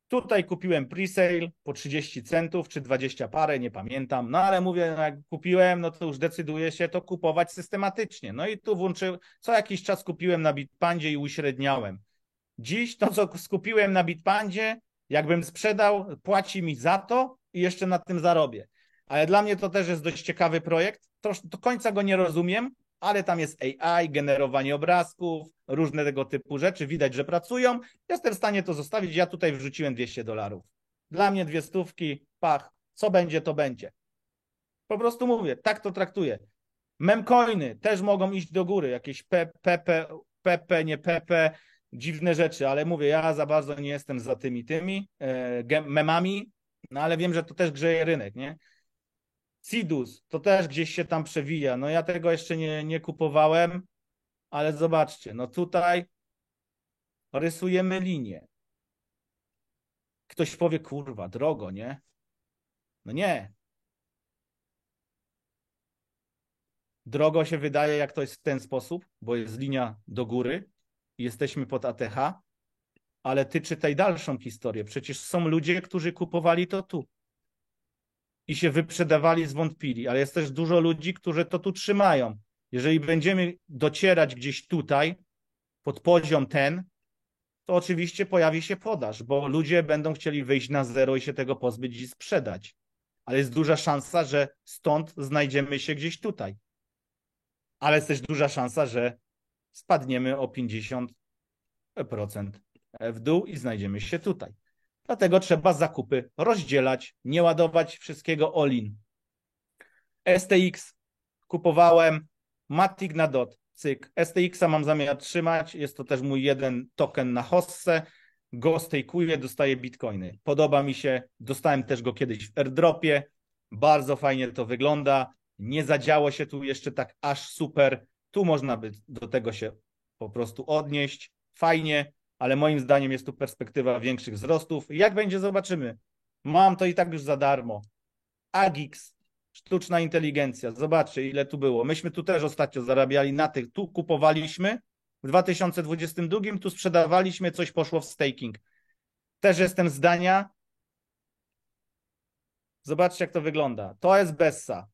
Tutaj kupiłem presale po 30 centów, czy 20 parę, nie pamiętam, no ale mówię, no jak kupiłem, no to już decyduję się to kupować systematycznie. No i tu włączyłem, co jakiś czas kupiłem na Bitpandzie i uśredniałem. Dziś to, co skupiłem na Bitpandzie, jakbym sprzedał, płaci mi za to i jeszcze na tym zarobię. Ale dla mnie to też jest dość ciekawy projekt. Do końca go nie rozumiem, ale tam jest AI, generowanie obrazków, różne tego typu rzeczy. Widać, że pracują. Jestem w stanie to zostawić. Ja tutaj wrzuciłem $200. Dla mnie 200, pach, co będzie, to będzie. Po prostu mówię, tak to traktuję. Memcoiny też mogą iść do góry, jakieś Pepe, nie Pepe, dziwne rzeczy, ale mówię, ja za bardzo nie jestem za tymi memami, no ale wiem, że to też grzeje rynek, nie? Cidus, to też gdzieś się tam przewija, no ja tego jeszcze nie kupowałem, ale zobaczcie, no tutaj rysujemy linię. Ktoś powie, kurwa, drogo, nie? No nie. Drogo się wydaje, jak to jest w ten sposób, bo jest linia do góry, jesteśmy pod ATH, ale ty czytaj dalszą historię. Przecież są ludzie, którzy kupowali to tu i się wyprzedawali, zwątpili, ale jest też dużo ludzi, którzy to tu trzymają. Jeżeli będziemy docierać gdzieś tutaj, pod poziom ten, to oczywiście pojawi się podaż, bo ludzie będą chcieli wyjść na zero i się tego pozbyć i sprzedać. Ale jest duża szansa, że stąd znajdziemy się gdzieś tutaj. Ale jest też duża szansa, że spadniemy o 50% w dół i znajdziemy się tutaj. Dlatego trzeba zakupy rozdzielać, nie ładować wszystkiego all-in. STX kupowałem, Matic na DOT, cyk. STX-a mam zamiar trzymać, jest to też mój jeden token na hossce, go stejkuję, dostaję bitcoiny. Podoba mi się, dostałem też go kiedyś w airdropie, bardzo fajnie to wygląda, nie zadziało się tu jeszcze tak aż super, tu można by do tego się po prostu odnieść, fajnie, ale moim zdaniem jest tu perspektywa większych wzrostów. Jak będzie, zobaczymy. Mam to i tak już za darmo. Agix, sztuczna inteligencja. Zobaczcie, ile tu było. Myśmy tu też ostatnio zarabiali na tych. Tu kupowaliśmy w 2022, tu sprzedawaliśmy, coś poszło w staking. Też jestem zdania. Zobaczcie, jak to wygląda. To jest Bessa.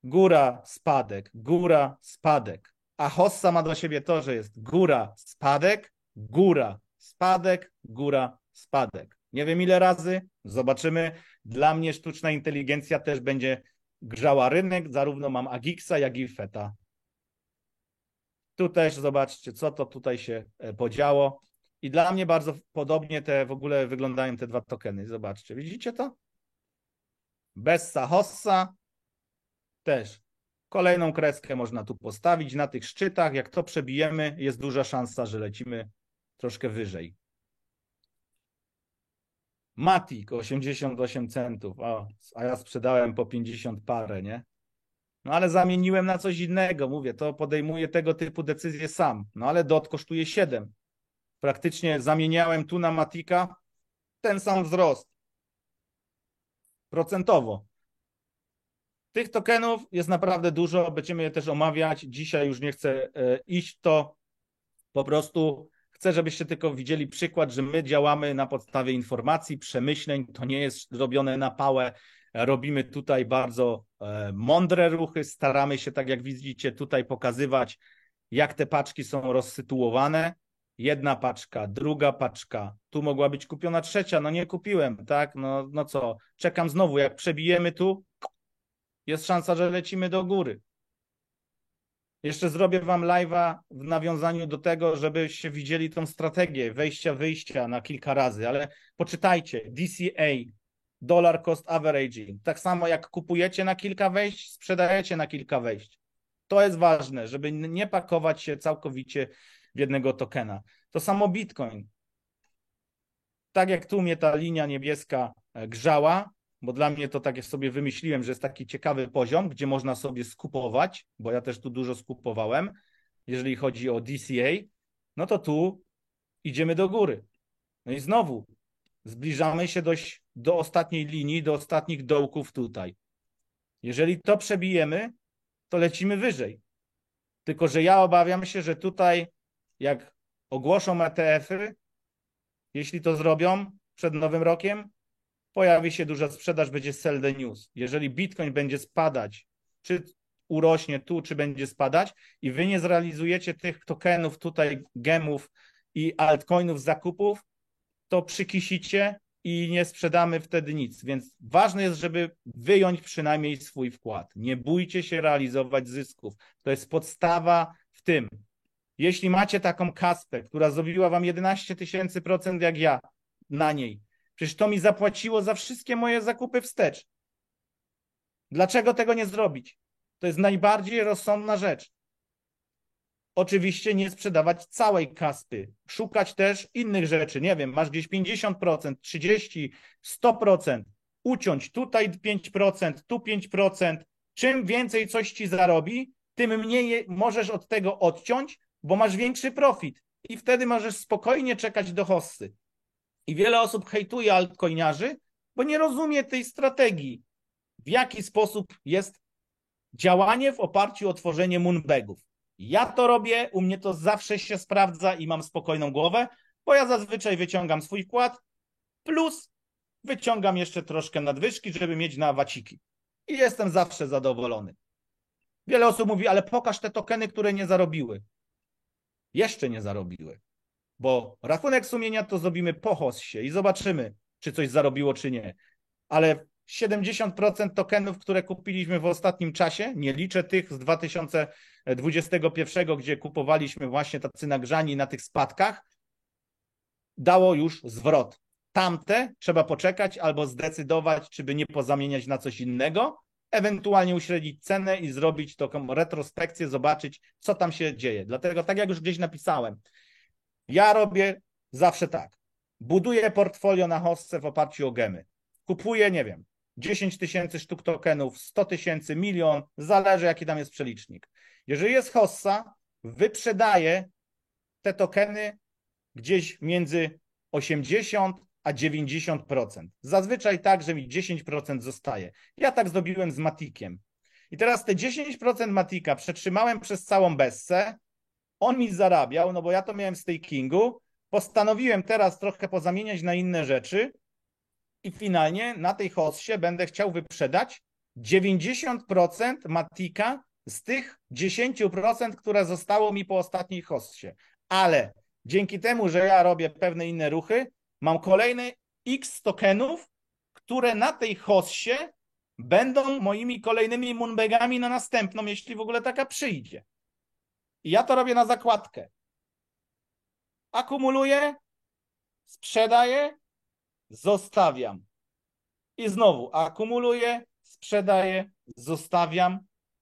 Góra, spadek, góra, spadek. A hossa ma do siebie to, że jest góra, spadek, góra, spadek, góra, spadek. Nie wiem ile razy, zobaczymy. Dla mnie sztuczna inteligencja też będzie grzała rynek, zarówno mam Agixa, jak i Feta. Tu też zobaczcie, co to tutaj się podziało. I dla mnie bardzo podobnie w ogóle wyglądają te dwa tokeny. Zobaczcie, widzicie to? Bessa, Hossa też. Kolejną kreskę można tu postawić na tych szczytach. Jak to przebijemy, jest duża szansa, że lecimy troszkę wyżej. Matic 88 centów, a ja sprzedałem po 50 parę, nie? No ale zamieniłem na coś innego, mówię, to podejmuję tego typu decyzje sam. No ale DOT kosztuje 7. Praktycznie zamieniałem tu na Matica ten sam wzrost. Procentowo. Tych tokenów jest naprawdę dużo, będziemy je też omawiać. Dzisiaj już nie chcę iść, to po prostu chcę, żebyście tylko widzieli przykład, że my działamy na podstawie informacji, przemyśleń, to nie jest robione na pałę. Robimy tutaj bardzo mądre ruchy, staramy się, tak jak widzicie, tutaj pokazywać, jak te paczki są rozsytuowane. Jedna paczka, druga paczka, tu mogła być kupiona trzecia, no nie kupiłem, tak? No co, czekam znowu, jak przebijemy tu, jest szansa, że lecimy do góry. Jeszcze zrobię wam live'a w nawiązaniu do tego, żebyście widzieli tą strategię wejścia, wyjścia na kilka razy, ale poczytajcie, DCA, Dollar Cost Averaging, tak samo jak kupujecie na kilka wejść, sprzedajecie na kilka wejść. To jest ważne, żeby nie pakować się całkowicie w jednego tokena. To samo Bitcoin. Tak jak tu mnie ta linia niebieska grzała, bo dla mnie to tak sobie wymyśliłem, że jest taki ciekawy poziom, gdzie można sobie skupować, bo ja też tu dużo skupowałem, jeżeli chodzi o DCA, no to tu idziemy do góry. No i znowu zbliżamy się do ostatniej linii, do ostatnich dołków tutaj. Jeżeli to przebijemy, to lecimy wyżej. Tylko że ja obawiam się, że tutaj jak ogłoszą ETF-y, jeśli to zrobią przed Nowym Rokiem, pojawi się duża sprzedaż, będzie sell the news. Jeżeli Bitcoin będzie spadać, czy urośnie tu, czy będzie spadać i wy nie zrealizujecie tych tokenów tutaj, gemów i altcoinów zakupów, to przykisicie i nie sprzedamy wtedy nic. Więc ważne jest, żeby wyjąć przynajmniej swój wkład. Nie bójcie się realizować zysków. To jest podstawa w tym. Jeśli macie taką kaspę, która zrobiła wam 11 000% jak ja na niej, przecież to mi zapłaciło za wszystkie moje zakupy wstecz. Dlaczego tego nie zrobić? To jest najbardziej rozsądna rzecz. Oczywiście nie sprzedawać całej kaspy. Szukać też innych rzeczy. Nie wiem, masz gdzieś 50%, 30%, 100%. Uciąć tutaj 5%, tu 5%. Czym więcej coś ci zarobi, tym mniej możesz od tego odciąć, bo masz większy profit. I wtedy możesz spokojnie czekać do hossy. I wiele osób hejtuje altcoiniarzy, bo nie rozumie tej strategii. W jaki sposób jest działanie w oparciu o tworzenie moonbagów. Ja to robię, u mnie to zawsze się sprawdza i mam spokojną głowę, bo ja zazwyczaj wyciągam swój wkład, plus wyciągam jeszcze troszkę nadwyżki, żeby mieć na waciki. I jestem zawsze zadowolony. Wiele osób mówi, ale pokaż te tokeny, które nie zarobiły. Jeszcze nie zarobiły, bo rachunek sumienia to zrobimy po hossie i zobaczymy, czy coś zarobiło, czy nie. Ale 70% tokenów, które kupiliśmy w ostatnim czasie, nie liczę tych z 2021, gdzie kupowaliśmy właśnie tacy nagrzani na tych spadkach, dało już zwrot. Tamte trzeba poczekać albo zdecydować, czy by nie pozamieniać na coś innego, ewentualnie uśrednić cenę i zrobić taką retrospekcję, zobaczyć, co tam się dzieje. Dlatego, tak jak już gdzieś napisałem, ja robię zawsze tak. Buduję portfolio na hossę w oparciu o gemy. Kupuję, nie wiem, 10 000 sztuk tokenów, 100 000, milion, zależy jaki tam jest przelicznik. Jeżeli jest hossa, wyprzedaję te tokeny gdzieś między 80 a 90%. Zazwyczaj tak, że mi 10% zostaje. Ja tak zrobiłem z Maticiem. I teraz te 10% Matica przetrzymałem przez całą Bessę. On mi zarabiał, no bo ja to miałem w stakingu. Postanowiłem teraz trochę pozamieniać na inne rzeczy i finalnie na tej hossie będę chciał wyprzedać 90% Matica z tych 10%, które zostało mi po ostatniej hossie. Ale dzięki temu, że ja robię pewne inne ruchy, mam kolejne X tokenów, które na tej hossie będą moimi kolejnymi moonbagami na następną, jeśli w ogóle taka przyjdzie. I ja to robię na zakładkę. Akumuluję, sprzedaję, zostawiam. I znowu akumuluję, sprzedaję, zostawiam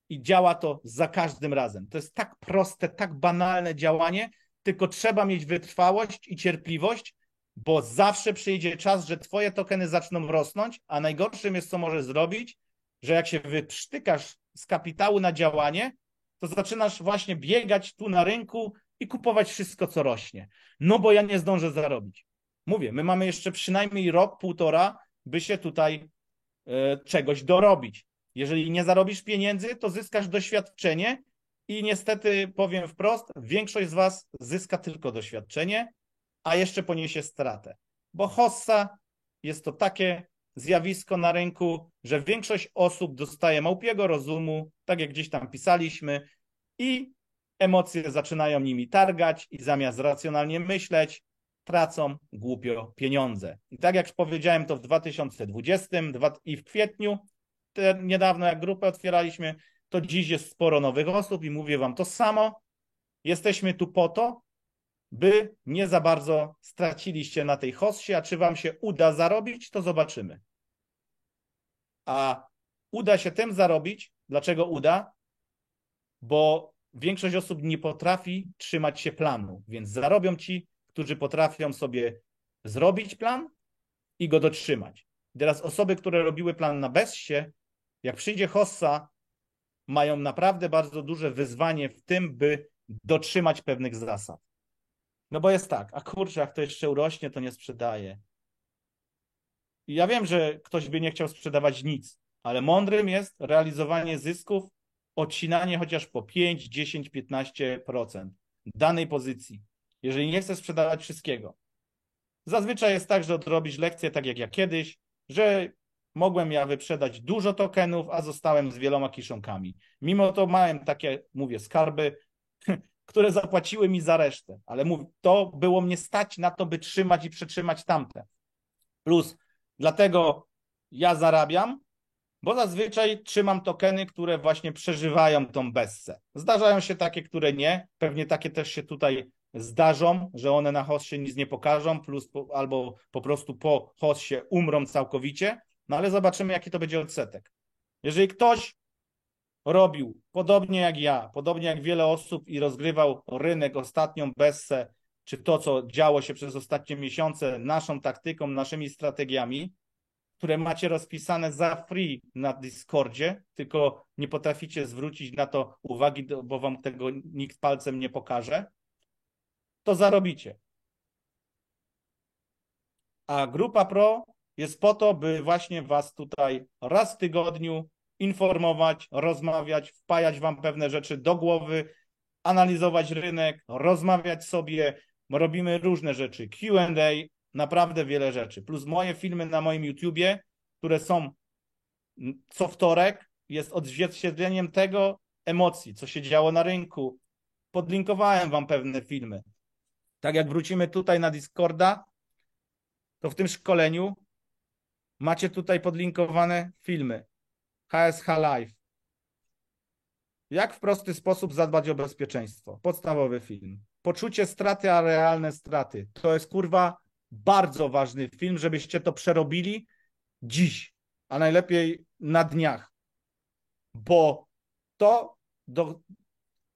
i działa to za każdym razem. To jest tak proste, tak banalne działanie, tylko trzeba mieć wytrwałość i cierpliwość, bo zawsze przyjdzie czas, że twoje tokeny zaczną rosnąć, a najgorszym jest, co możesz zrobić, że jak się wyprztykasz z kapitału na działanie, to zaczynasz właśnie biegać tu na rynku i kupować wszystko, co rośnie. No bo ja nie zdążę zarobić. Mówię, my mamy jeszcze przynajmniej rok, półtora, by się tutaj czegoś dorobić. Jeżeli nie zarobisz pieniędzy, to zyskasz doświadczenie i niestety powiem wprost, większość z was zyska tylko doświadczenie, a jeszcze poniesie stratę. Bo hossa jest to takie zjawisko na rynku, że większość osób dostaje małpiego rozumu, tak jak gdzieś tam pisaliśmy, i emocje zaczynają nimi targać i zamiast racjonalnie myśleć, tracą głupio pieniądze. I tak jak powiedziałem to w 2020 i w kwietniu, niedawno jak grupę otwieraliśmy, to dziś jest sporo nowych osób i mówię wam to samo. Jesteśmy tu po to, by nie za bardzo straciliście na tej hossie, a czy wam się uda zarobić, to zobaczymy. A uda się tym zarobić. Dlaczego uda? Bo większość osób nie potrafi trzymać się planu, więc zarobią ci, którzy potrafią sobie zrobić plan i go dotrzymać. Teraz osoby, które robiły plan na bezsie, jak przyjdzie hossa, mają naprawdę bardzo duże wyzwanie w tym, by dotrzymać pewnych zasad. No bo jest tak, a kurczę, jak to jeszcze urośnie, to nie sprzedaje. I ja wiem, że ktoś by nie chciał sprzedawać nic, ale mądrym jest realizowanie zysków, odcinanie chociaż po 5, 10, 15% danej pozycji, jeżeli nie chcesz sprzedawać wszystkiego. Zazwyczaj jest tak, że odrobisz lekcję tak jak ja kiedyś, że mogłem ja wyprzedać dużo tokenów, a zostałem z wieloma kiszonkami. Mimo to miałem takie, mówię, skarby, które zapłaciły mi za resztę, ale to było mnie stać na to, by trzymać i przetrzymać tamte. Plus, dlatego ja zarabiam, bo zazwyczaj trzymam tokeny, które właśnie przeżywają tą bessę. Zdarzają się takie, które nie. Pewnie takie też się tutaj zdarzą, że one na hossie nic nie pokażą, albo po prostu po hossie umrą całkowicie. No ale zobaczymy, jaki to będzie odsetek. Jeżeli ktoś robił podobnie jak ja, podobnie jak wiele osób i rozgrywał rynek, ostatnią bessę, czy to, co działo się przez ostatnie miesiące, naszą taktyką, naszymi strategiami, które macie rozpisane za free na Discordzie, tylko nie potraficie zwrócić na to uwagi, bo wam tego nikt palcem nie pokaże, to zarobicie. A Grupa Pro jest po to, by właśnie was tutaj raz w tygodniu informować, rozmawiać, wpajać wam pewne rzeczy do głowy, analizować rynek, rozmawiać sobie. Robimy różne rzeczy, Q&A, naprawdę wiele rzeczy. Plus moje filmy na moim YouTubie, które są co wtorek, jest odzwierciedleniem tego emocji, co się działo na rynku. Podlinkowałem wam pewne filmy. Tak jak wrócimy tutaj na Discorda, to w tym szkoleniu macie tutaj podlinkowane filmy. HSH Live. Jak w prosty sposób zadbać o bezpieczeństwo? Podstawowy film. Poczucie straty, a realne straty. To jest kurwa bardzo ważny film, żebyście to przerobili dziś, a najlepiej na dniach. Bo to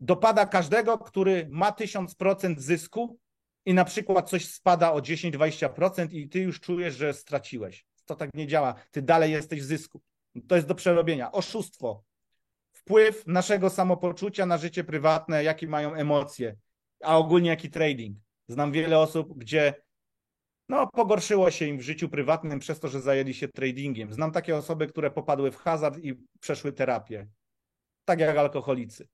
dopada każdego, który ma 1000% zysku i na przykład coś spada o 10-20% i ty już czujesz, że straciłeś. To tak nie działa. Ty dalej jesteś w zysku. To jest do przerobienia. Oszustwo. Wpływ naszego samopoczucia na życie prywatne, jakie mają emocje, a ogólnie jaki trading. Znam wiele osób, gdzie pogorszyło się im w życiu prywatnym przez to, że zajęli się tradingiem. Znam takie osoby, które popadły w hazard i przeszły terapię. Tak jak alkoholicy.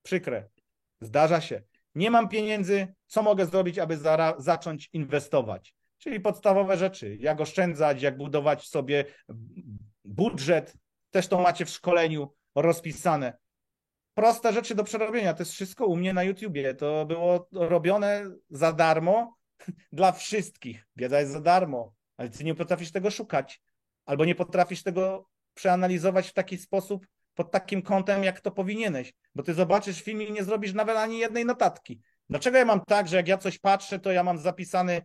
Przykre. Zdarza się. Nie mam pieniędzy, co mogę zrobić, aby zacząć inwestować? Czyli podstawowe rzeczy, jak oszczędzać, jak budować sobie budżet, też to macie w szkoleniu rozpisane. Proste rzeczy do przerobienia, to jest wszystko u mnie na YouTubie. To było robione za darmo dla wszystkich. Wiedza jest za darmo. ale ty nie potrafisz tego szukać, albo nie potrafisz tego przeanalizować w taki sposób, pod takim kątem, jak to powinieneś, bo ty zobaczysz film i nie zrobisz nawet ani jednej notatki. Dlaczego ja mam tak, że jak ja coś patrzę, to ja mam zapisany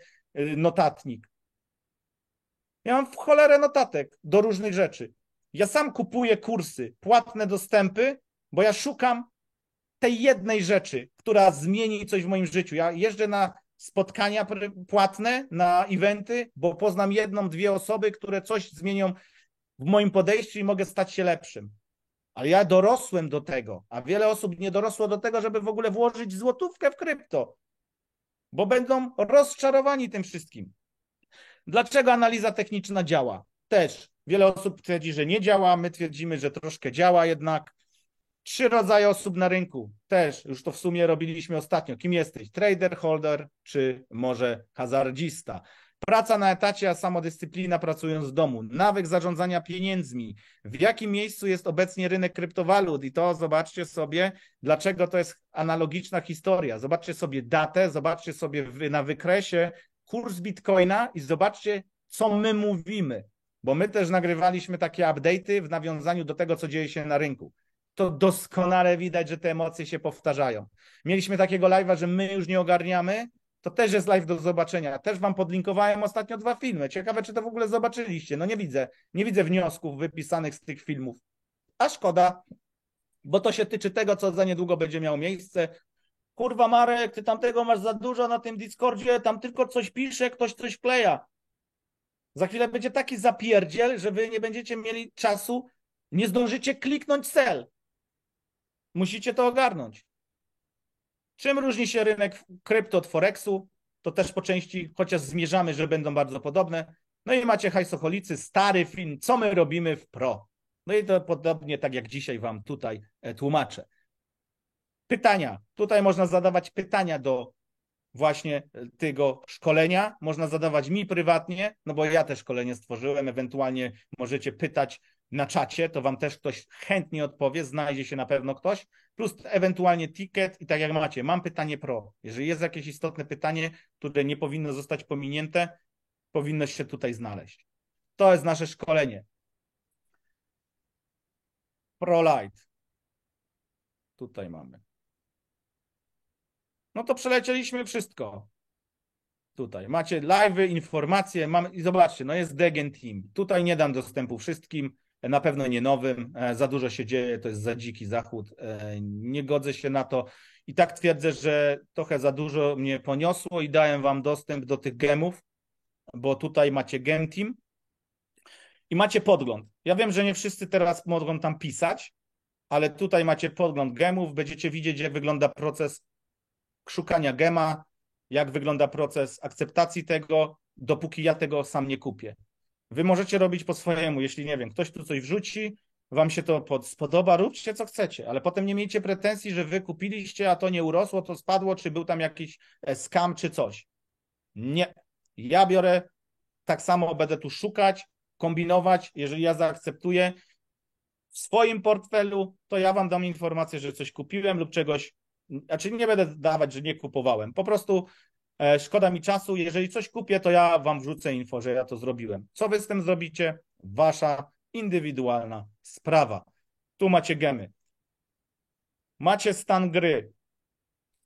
notatnik? Ja mam w cholerę notatek do różnych rzeczy. Ja sam kupuję kursy, płatne dostępy, bo ja szukam tej jednej rzeczy, która zmieni coś w moim życiu. Ja jeżdżę na spotkania płatne, na eventy, bo poznam jedną, dwie osoby, które coś zmienią w moim podejściu i mogę stać się lepszym. Ale ja dorosłem do tego, a wiele osób nie dorosło do tego, żeby w ogóle włożyć złotówkę w krypto, bo będą rozczarowani tym wszystkim. Dlaczego analiza techniczna działa? Też wiele osób twierdzi, że nie działa, my twierdzimy, że troszkę działa jednak. 3 rodzaje osób na rynku. Też już to w sumie robiliśmy ostatnio. Kim jesteś? Trader, holder czy może hazardzista? Praca na etacie, a samodyscyplina pracując z domu. Nawyk zarządzania pieniędzmi. W jakim miejscu jest obecnie rynek kryptowalut? I to zobaczcie sobie, dlaczego to jest analogiczna historia. Zobaczcie sobie datę, zobaczcie sobie na wykresie kurs Bitcoina i zobaczcie, co my mówimy. Bo my też nagrywaliśmy takie update'y w nawiązaniu do tego, co dzieje się na rynku. To doskonale widać, że te emocje się powtarzają. Mieliśmy takiego live'a, że my już nie ogarniamy, to też jest live do zobaczenia. Też wam podlinkowałem ostatnio 2 filmy. Ciekawe, czy to w ogóle zobaczyliście. No nie widzę. Nie widzę wniosków wypisanych z tych filmów. A szkoda, bo to się tyczy tego, co za niedługo będzie miało miejsce. Kurwa Marek, ty tamtego masz za dużo na tym Discordzie, tam tylko coś pisze, ktoś coś wkleja. Za chwilę będzie taki zapierdziel, że wy nie będziecie mieli czasu, nie zdążycie kliknąć cel. Musicie to ogarnąć. Czym różni się rynek krypto od Forexu? To też po części, chociaż zmierzamy, że będą bardzo podobne. No i macie hajsocholicy, stary film, co my robimy w Pro. No i to podobnie tak jak dzisiaj wam tutaj tłumaczę. Pytania. Tutaj można zadawać pytania do właśnie tego szkolenia. Można zadawać mi prywatnie, no bo ja też szkolenie stworzyłem. Ewentualnie możecie pytać na czacie, to wam też ktoś chętnie odpowie, znajdzie się na pewno ktoś, plus ewentualnie ticket i tak jak macie, mam pytanie pro. Jeżeli jest jakieś istotne pytanie, które nie powinno zostać pominięte, powinno się tutaj znaleźć. To jest nasze szkolenie. Pro Lite. Tutaj mamy. No to przelecieliśmy wszystko. Tutaj macie live'y, informacje, i zobaczcie, no jest Degen Team. Tutaj nie dam dostępu wszystkim, na pewno nie nowym, za dużo się dzieje, to jest za dziki zachód, nie godzę się na to i tak twierdzę, że trochę za dużo mnie poniosło i dałem wam dostęp do tych gemów, bo tutaj macie Game Team i macie podgląd. Ja wiem, że nie wszyscy teraz mogą tam pisać, ale tutaj macie podgląd gemów, będziecie widzieć, jak wygląda proces szukania gema, jak wygląda proces akceptacji tego, dopóki ja tego sam nie kupię. Wy możecie robić po swojemu, jeśli nie wiem, ktoś tu coś wrzuci, wam się to spodoba, róbcie co chcecie, ale potem nie miejcie pretensji, że wy kupiliście, a to nie urosło, to spadło, czy był tam jakiś scam, czy coś. Nie. Ja biorę, tak samo będę tu szukać, kombinować, jeżeli ja zaakceptuję w swoim portfelu, to ja wam dam informację, że coś kupiłem lub czegoś, znaczy nie będę dawać, że nie kupowałem. Po prostu szkoda mi czasu. Jeżeli coś kupię, to ja wam wrzucę info, że ja to zrobiłem. Co wy z tym zrobicie? Wasza indywidualna sprawa. Tu macie gemy. Macie stan gry.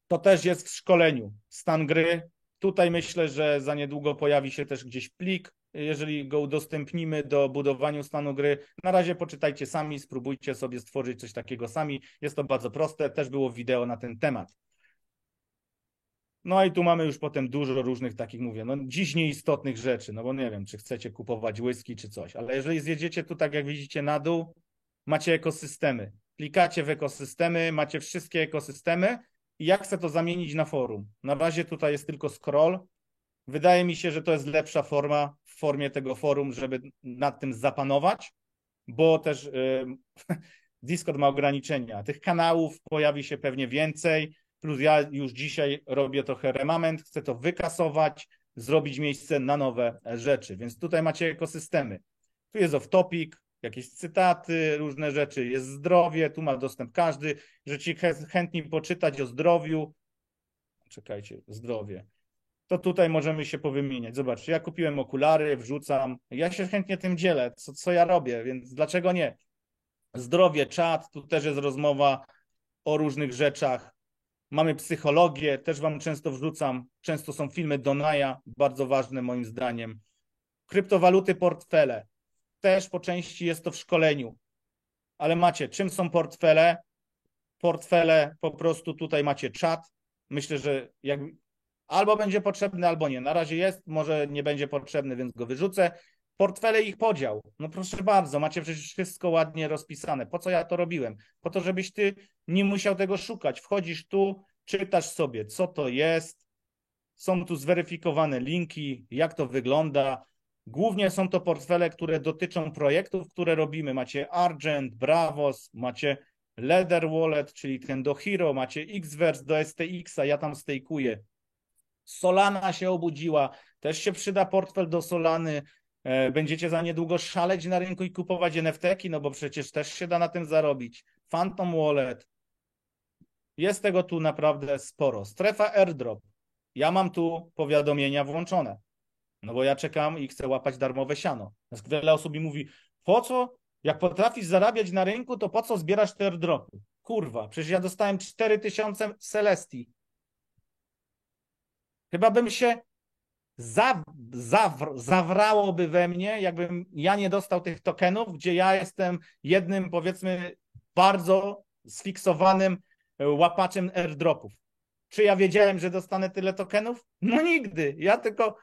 To też jest w szkoleniu. Stan gry. Tutaj myślę, że za niedługo pojawi się też gdzieś plik, jeżeli go udostępnimy do budowania stanu gry. Na razie poczytajcie sami, spróbujcie sobie stworzyć coś takiego sami. Jest to bardzo proste, też było wideo na ten temat. No i tu mamy już potem dużo różnych takich, mówię, no dziś nieistotnych rzeczy, no bo nie wiem, czy chcecie kupować whisky czy coś, ale jeżeli zjedziecie tu, tak jak widzicie na dół, macie ekosystemy. Klikacie w ekosystemy, macie wszystkie ekosystemy i jak chcę to zamienić na forum. Na razie tutaj jest tylko scroll. Wydaje mi się, że to jest lepsza forma w formie tego forum, żeby nad tym zapanować, bo też Discord ma ograniczenia. Tych kanałów pojawi się pewnie więcej, plus ja już dzisiaj robię trochę remament, chcę to wykasować, zrobić miejsce na nowe rzeczy, więc tutaj macie ekosystemy. Tu jest off topic, jakieś cytaty, różne rzeczy, jest zdrowie, tu ma dostęp każdy, że ci chętni poczytać o zdrowiu. Czekajcie, zdrowie. to tutaj możemy się powymieniać. Zobaczcie, ja kupiłem okulary, wrzucam, ja się chętnie tym dzielę, co ja robię, więc dlaczego nie? Zdrowie, czat, tu też jest rozmowa o różnych rzeczach. Mamy psychologię, też wam często wrzucam, często są filmy Donaja, bardzo ważne moim zdaniem. Kryptowaluty, portfele, też po części jest to w szkoleniu. Ale macie, czym są portfele? Portfele, po prostu tutaj macie czat. Myślę, że jak albo będzie potrzebny, albo nie. Na razie jest, może nie będzie potrzebny, więc go wyrzucę. Portfele i ich podział. No proszę bardzo, macie przecież wszystko ładnie rozpisane. Po co ja to robiłem? Po to, żebyś ty nie musiał tego szukać. Wchodzisz tu, czytasz sobie, co to jest. Są tu zweryfikowane linki, jak to wygląda. Głównie są to portfele, które dotyczą projektów, które robimy. Macie Argent, Bravos, macie Ledger Wallet, czyli ten do Hero, macie Xverse do STX-a, ja tam stejkuję. Solana się obudziła, też się przyda portfel do Solany. Będziecie za niedługo szaleć na rynku i kupować NFT-ki, no bo przecież też się da na tym zarobić. Phantom Wallet. Jest tego tu naprawdę sporo. Strefa airdrop. Ja mam tu powiadomienia włączone, no bo ja czekam i chcę łapać darmowe siano. Wiele osób mi mówi, po co? Jak potrafisz zarabiać na rynku, to po co zbierasz te airdropy? Kurwa, przecież ja dostałem 4000 Celestii. Chyba bym się zawrałoby we mnie, jakbym ja nie dostał tych tokenów, gdzie ja jestem jednym, powiedzmy, bardzo sfiksowanym łapaczem airdropów. Czy ja wiedziałem, że dostanę tyle tokenów? No nigdy. Ja tylko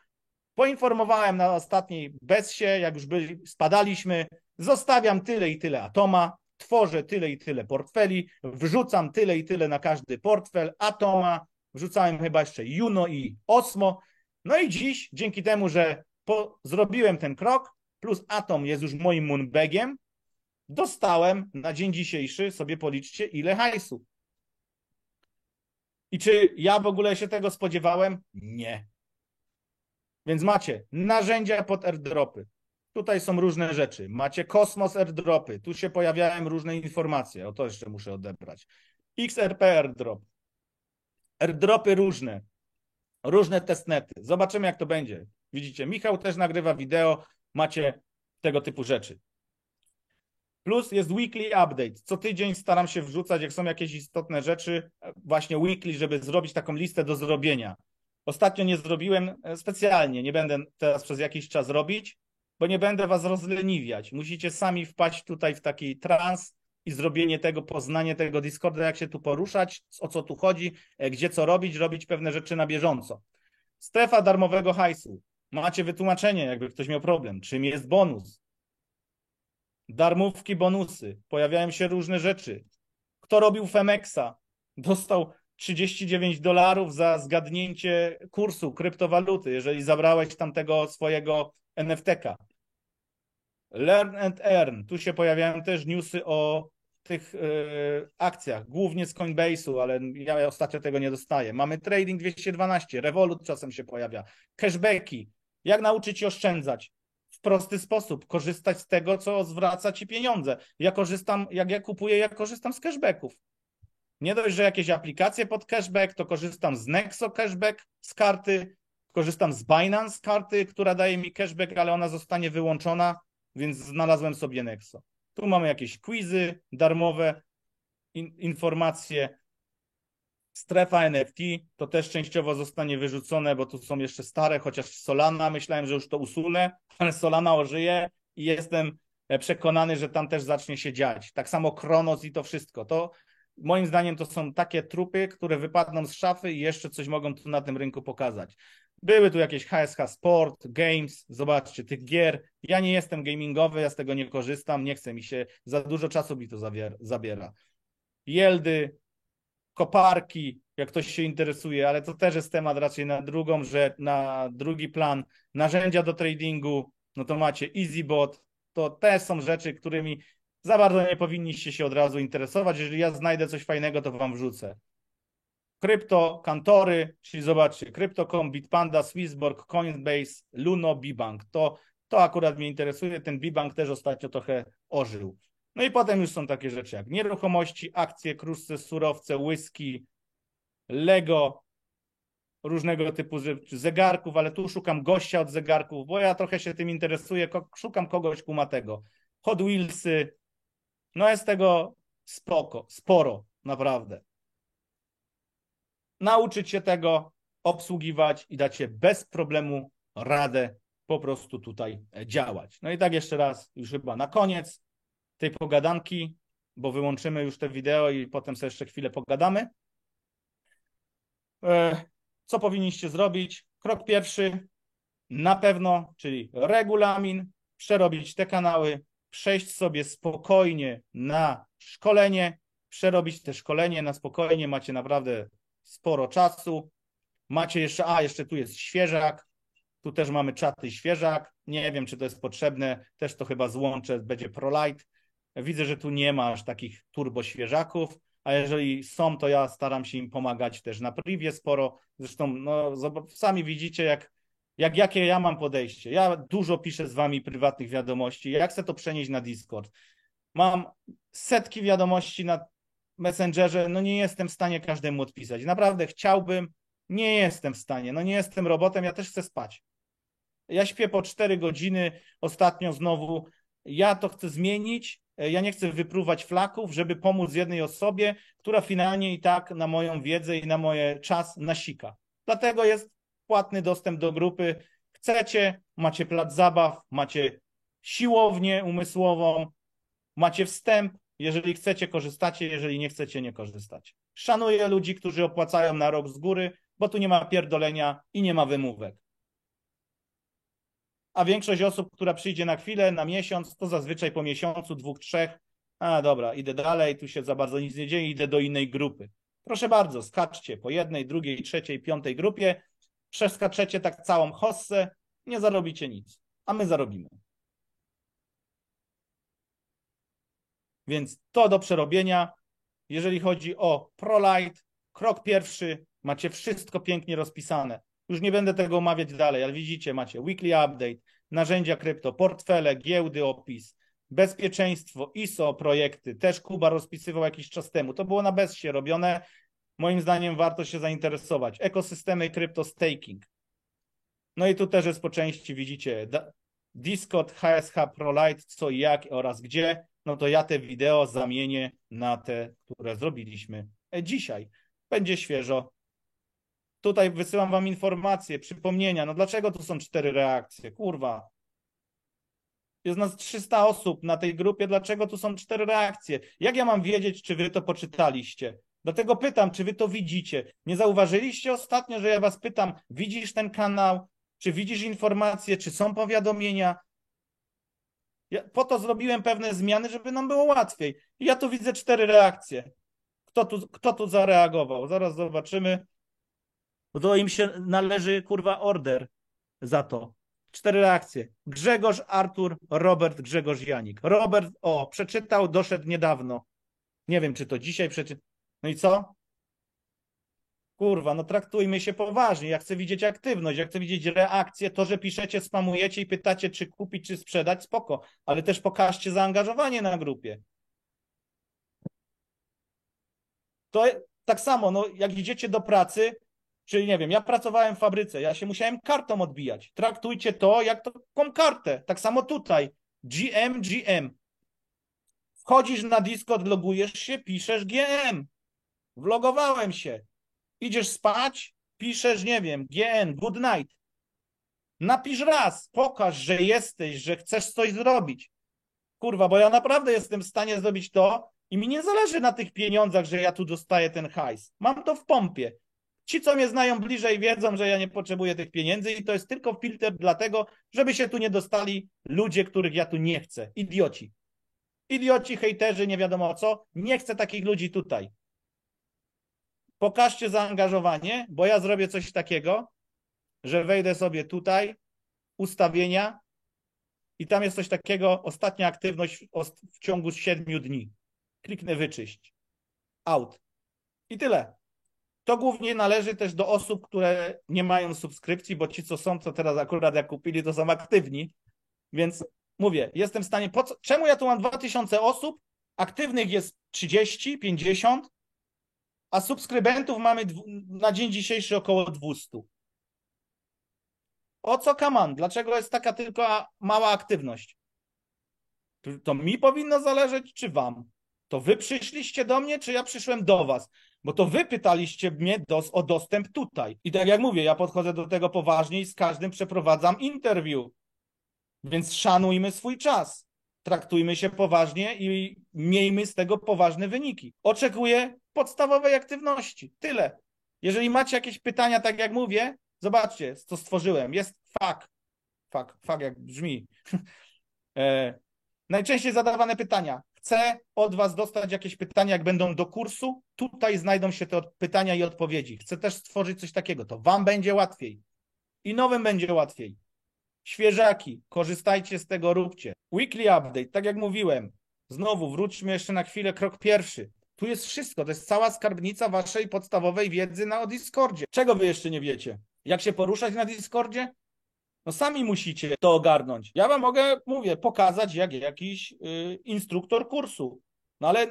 poinformowałem na ostatniej BES-ie, jak już spadaliśmy, zostawiam tyle i tyle atoma, tworzę tyle i tyle portfeli, wrzucam tyle i tyle na każdy portfel atoma, wrzucałem chyba jeszcze Juno i Osmo. No i dziś, dzięki temu, że zrobiłem ten krok, plus atom jest już moim moonbagiem, dostałem na dzień dzisiejszy, sobie policzcie, ile hajsu. I czy ja w ogóle się tego spodziewałem? Nie. Więc macie narzędzia pod airdropy. Tutaj są różne rzeczy. Macie Kosmos airdropy. Tu się pojawiają różne informacje. O to jeszcze muszę odebrać. XRP airdrop. Airdropy różne. Różne testnety. Zobaczymy, jak to będzie. Widzicie, Michał też nagrywa wideo. Macie tego typu rzeczy. Plus jest weekly update. Co tydzień staram się wrzucać, jak są jakieś istotne rzeczy, właśnie weekly, żeby zrobić taką listę do zrobienia. Ostatnio nie zrobiłem specjalnie, nie będę teraz przez jakiś czas robić, bo nie będę was rozleniwiać. Musicie sami wpaść tutaj w taki trans i zrobienie tego, poznanie tego Discorda, jak się tu poruszać, o co tu chodzi, gdzie co robić pewne rzeczy na bieżąco. Strefa darmowego hajsu. Macie wytłumaczenie, jakby ktoś miał problem. Czym jest bonus? Darmówki, bonusy. Pojawiają się różne rzeczy. Kto robił Femexa? Dostał $39 za zgadnięcie kursu kryptowaluty, jeżeli zabrałeś tamtego swojego NFT-ka. Learn and Earn. Tu się pojawiają też newsy o tych akcjach, głównie z Coinbase'u, ale ja ostatnio tego nie dostaję. Mamy Trading 212, Revolut czasem się pojawia, cashbacki. Jak nauczyć się oszczędzać? W prosty sposób, korzystać z tego, co zwraca ci pieniądze. Ja korzystam, jak ja kupuję, ja korzystam z cashbacków. Nie dość, że jakieś aplikacje pod cashback, to korzystam z Nexo cashback z karty, korzystam z Binance karty, która daje mi cashback, ale ona zostanie wyłączona, więc znalazłem sobie Nexo. Tu mamy jakieś quizy darmowe, informacje. Strefa NFT to też częściowo zostanie wyrzucone, bo tu są jeszcze stare, chociaż Solana, myślałem, że już to usunę, ale Solana ożyje i jestem przekonany, że tam też zacznie się dziać. Tak samo Kronos i to wszystko. To moim zdaniem to są takie trupy, które wypadną z szafy i jeszcze coś mogą tu na tym rynku pokazać. Były tu jakieś HSH Sport, Games, zobaczcie, tych gier. Ja nie jestem gamingowy, ja z tego nie korzystam, nie chcę mi się, za dużo czasu mi to zabiera. Yieldy, koparki, jak ktoś się interesuje, ale to też jest temat raczej na drugi plan. Narzędzia do tradingu, no to macie EasyBot, to też są rzeczy, którymi za bardzo nie powinniście się od razu interesować. Jeżeli ja znajdę coś fajnego, to wam wrzucę. Krypto, kantory, czyli zobaczcie, Crypto.com, Bitpanda, Swissborg, Coinbase, Luno, Bibank. To akurat mnie interesuje. Ten Bibank też ostatnio trochę ożył. No i potem już są takie rzeczy jak nieruchomości, akcje, kruszce, surowce, whisky, Lego, różnego typu zegarków, ale tu szukam gościa od zegarków, bo ja trochę się tym interesuję, szukam kogoś kumatego. Hot Wheelsy, no jest tego sporo, naprawdę. Nauczyć się tego, obsługiwać i dać się bez problemu radę po prostu tutaj działać. No i tak jeszcze raz, już chyba na koniec tej pogadanki, bo wyłączymy już te wideo i potem sobie jeszcze chwilę pogadamy. Co powinniście zrobić? Krok pierwszy, na pewno, czyli regulamin, przerobić te kanały, przejść sobie spokojnie na szkolenie, przerobić te szkolenie na spokojnie, macie naprawdę sporo czasu. Macie jeszcze tu jest świeżak, tu też mamy czaty świeżak, nie wiem, czy to jest potrzebne, też to chyba złączę, będzie ProLite. Widzę, że tu nie ma aż takich turbo świeżaków, a jeżeli są, to ja staram się im pomagać też na privie sporo. Zresztą no, sami widzicie, jakie ja mam podejście. Ja dużo piszę z wami prywatnych wiadomości. Jak chcę to przenieść na Discord? Mam setki wiadomości na Messengerze, no nie jestem w stanie każdemu odpisać. Naprawdę chciałbym, nie jestem w stanie. No nie jestem robotem, ja też chcę spać. Ja śpię po 4 godziny, ostatnio znowu. Ja to chcę zmienić. Ja nie chcę wypruwać flaków, żeby pomóc jednej osobie, która finalnie i tak na moją wiedzę i na moje czas nasika. Dlatego jest płatny dostęp do grupy. Chcecie, macie plac zabaw, macie siłownię umysłową, macie wstęp. Jeżeli chcecie, korzystacie, jeżeli nie chcecie, nie korzystacie. Szanuję ludzi, którzy opłacają na rok z góry, bo tu nie ma pierdolenia i nie ma wymówek. A większość osób, która przyjdzie na chwilę, na miesiąc, to zazwyczaj po miesiącu, 2, 3, a dobra, idę dalej, tu się za bardzo nic nie dzieje, idę do innej grupy. Proszę bardzo, skaczcie po 1, 2, 3, 5 grupie, przeskaczecie tak całą hossę, nie zarobicie nic, a my zarobimy. Więc to do przerobienia. Jeżeli chodzi o ProLite, krok pierwszy, macie wszystko pięknie rozpisane. Już nie będę tego omawiać dalej, ale widzicie, macie weekly update, narzędzia krypto, portfele, giełdy, opis, bezpieczeństwo, ISO projekty, też Kuba rozpisywał jakiś czas temu. To było na bezsie robione. Moim zdaniem warto się zainteresować. Ekosystemy krypto staking. No i tu też jest po części, widzicie, Discord, HSH, ProLite, co i jak oraz gdzie. No to ja te wideo zamienię na te, które zrobiliśmy dzisiaj. Będzie świeżo. Tutaj wysyłam wam informacje, przypomnienia. No dlaczego tu są 4 reakcje? Kurwa. Jest nas 300 osób na tej grupie. Dlaczego tu są 4 reakcje? Jak ja mam wiedzieć, czy wy to poczytaliście? Dlatego pytam, czy wy to widzicie? Nie zauważyliście ostatnio, że ja was pytam, widzisz ten kanał? Czy widzisz informacje? Czy są powiadomienia? Ja po to zrobiłem pewne zmiany, żeby nam było łatwiej. I ja tu widzę 4 reakcje. Kto tu zareagował? Zaraz zobaczymy. Bo to im się należy, kurwa, order za to. 4 reakcje. Grzegorz, Artur, Robert, Grzegorz, Janik. Robert, przeczytał, doszedł niedawno. Nie wiem, czy to dzisiaj przeczytał. No i co? Kurwa, no traktujmy się poważnie. Ja chcę widzieć aktywność, ja chcę widzieć reakcję. To, że piszecie, spamujecie i pytacie, czy kupić, czy sprzedać, spoko. Ale też pokażcie zaangażowanie na grupie. To tak samo, no, jak idziecie do pracy, czyli nie wiem, ja pracowałem w fabryce, ja się musiałem kartą odbijać. Traktujcie to jak taką kartę. Tak samo tutaj. GM. Wchodzisz na Discord, logujesz się, piszesz GM. Wlogowałem się. Idziesz spać, piszesz, nie wiem, GN, good night. Napisz raz, pokaż, że jesteś, że chcesz coś zrobić. Kurwa, bo ja naprawdę jestem w stanie zrobić to i mi nie zależy na tych pieniądzach, że ja tu dostaję ten hajs. Mam to w pompie. Ci, co mnie znają bliżej, wiedzą, że ja nie potrzebuję tych pieniędzy i to jest tylko filtr dlatego, żeby się tu nie dostali ludzie, których ja tu nie chcę. Idioci. Idioci, hejterzy, nie wiadomo co. Nie chcę takich ludzi tutaj. Pokażcie zaangażowanie, bo ja zrobię coś takiego, że wejdę sobie tutaj, ustawienia i tam jest coś takiego, ostatnia aktywność w ciągu 7 dni. Kliknę wyczyść. Out. I tyle. To głównie należy też do osób, które nie mają subskrypcji, bo ci, co są, co teraz akurat jak kupili, to są aktywni. Więc mówię, jestem w stanie... Czemu ja tu mam 2000 osób? Aktywnych jest 30, 50. a subskrybentów mamy na dzień dzisiejszy około 200. O co kaman? Dlaczego jest taka tylko mała aktywność? To mi powinno zależeć, czy wam? To wy przyszliście do mnie, czy ja przyszłem do was? Bo to wy pytaliście mnie o dostęp tutaj. I tak jak mówię, ja podchodzę do tego poważnie i z każdym przeprowadzam interview. Więc szanujmy swój czas. Traktujmy się poważnie i miejmy z tego poważne wyniki. Oczekuję podstawowej aktywności. Tyle. Jeżeli macie jakieś pytania, tak jak mówię, zobaczcie, co stworzyłem. Jest fak jak brzmi. Najczęściej zadawane pytania. Chcę od was dostać jakieś pytania, jak będą do kursu. Tutaj znajdą się te pytania i odpowiedzi. Chcę też stworzyć coś takiego. To wam będzie łatwiej. I nowym będzie łatwiej. Świeżaki, korzystajcie z tego, róbcie. Weekly update, tak jak mówiłem. Znowu wróćmy jeszcze na chwilę, krok pierwszy. Tu jest wszystko, to jest cała skarbnica waszej podstawowej wiedzy na Discordzie. Czego wy jeszcze nie wiecie? Jak się poruszać na Discordzie? No sami musicie to ogarnąć. Ja wam mogę, mówię, pokazać jak jakiś instruktor kursu. No ale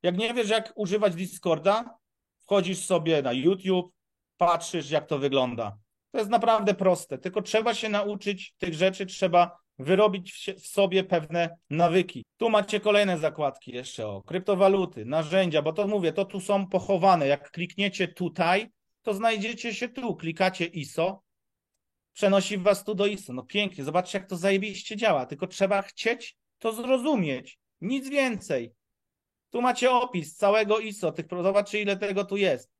jak nie wiesz, jak używać Discorda, wchodzisz sobie na YouTube, patrzysz, jak to wygląda. To jest naprawdę proste, tylko trzeba się nauczyć tych rzeczy, trzeba wyrobić w sobie pewne nawyki. Tu macie kolejne zakładki jeszcze o kryptowaluty, narzędzia, bo to mówię, to tu są pochowane. Jak klikniecie tutaj, to znajdziecie się tu. Klikacie ISO, przenosi was tu do ISO. No pięknie, zobaczcie, jak to zajebiście działa, tylko trzeba chcieć to zrozumieć. Nic więcej. Tu macie opis całego ISO, zobaczcie, ile tego tu jest.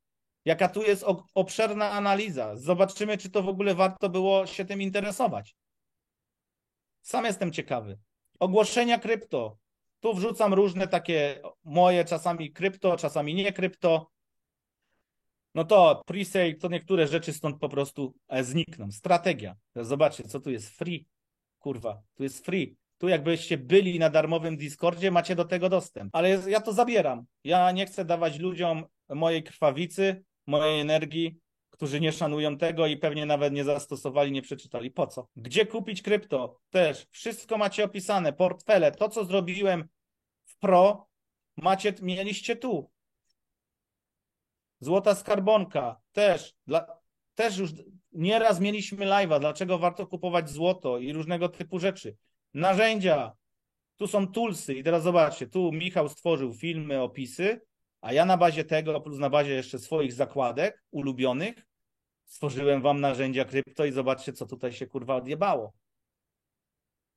Jaka tu jest obszerna analiza. Zobaczymy, czy to w ogóle warto było się tym interesować. Sam jestem ciekawy. Ogłoszenia krypto. Tu wrzucam różne takie moje, czasami krypto, czasami nie krypto. No to pre-sale, to niektóre rzeczy stąd po prostu znikną. Strategia. Zobaczcie, co tu jest free. Kurwa, tu jest free. Tu jakbyście byli na darmowym Discordzie, macie do tego dostęp. Ale ja to zabieram. Ja nie chcę dawać ludziom mojej krwawicy, mojej energii, którzy nie szanują tego i pewnie nawet nie zastosowali, nie przeczytali. Po co? Gdzie kupić krypto? Też. Wszystko macie opisane. Portfele. To, co zrobiłem w Pro, mieliście tu. Złota skarbonka. Też już nieraz mieliśmy live'a. Dlaczego warto kupować złoto i różnego typu rzeczy. Narzędzia. Tu są toolsy i teraz zobaczcie, tu Michał stworzył filmy, opisy, a ja na bazie tego, plus na bazie jeszcze swoich zakładek ulubionych, stworzyłem wam narzędzia krypto i zobaczcie, co tutaj się kurwa odjebało.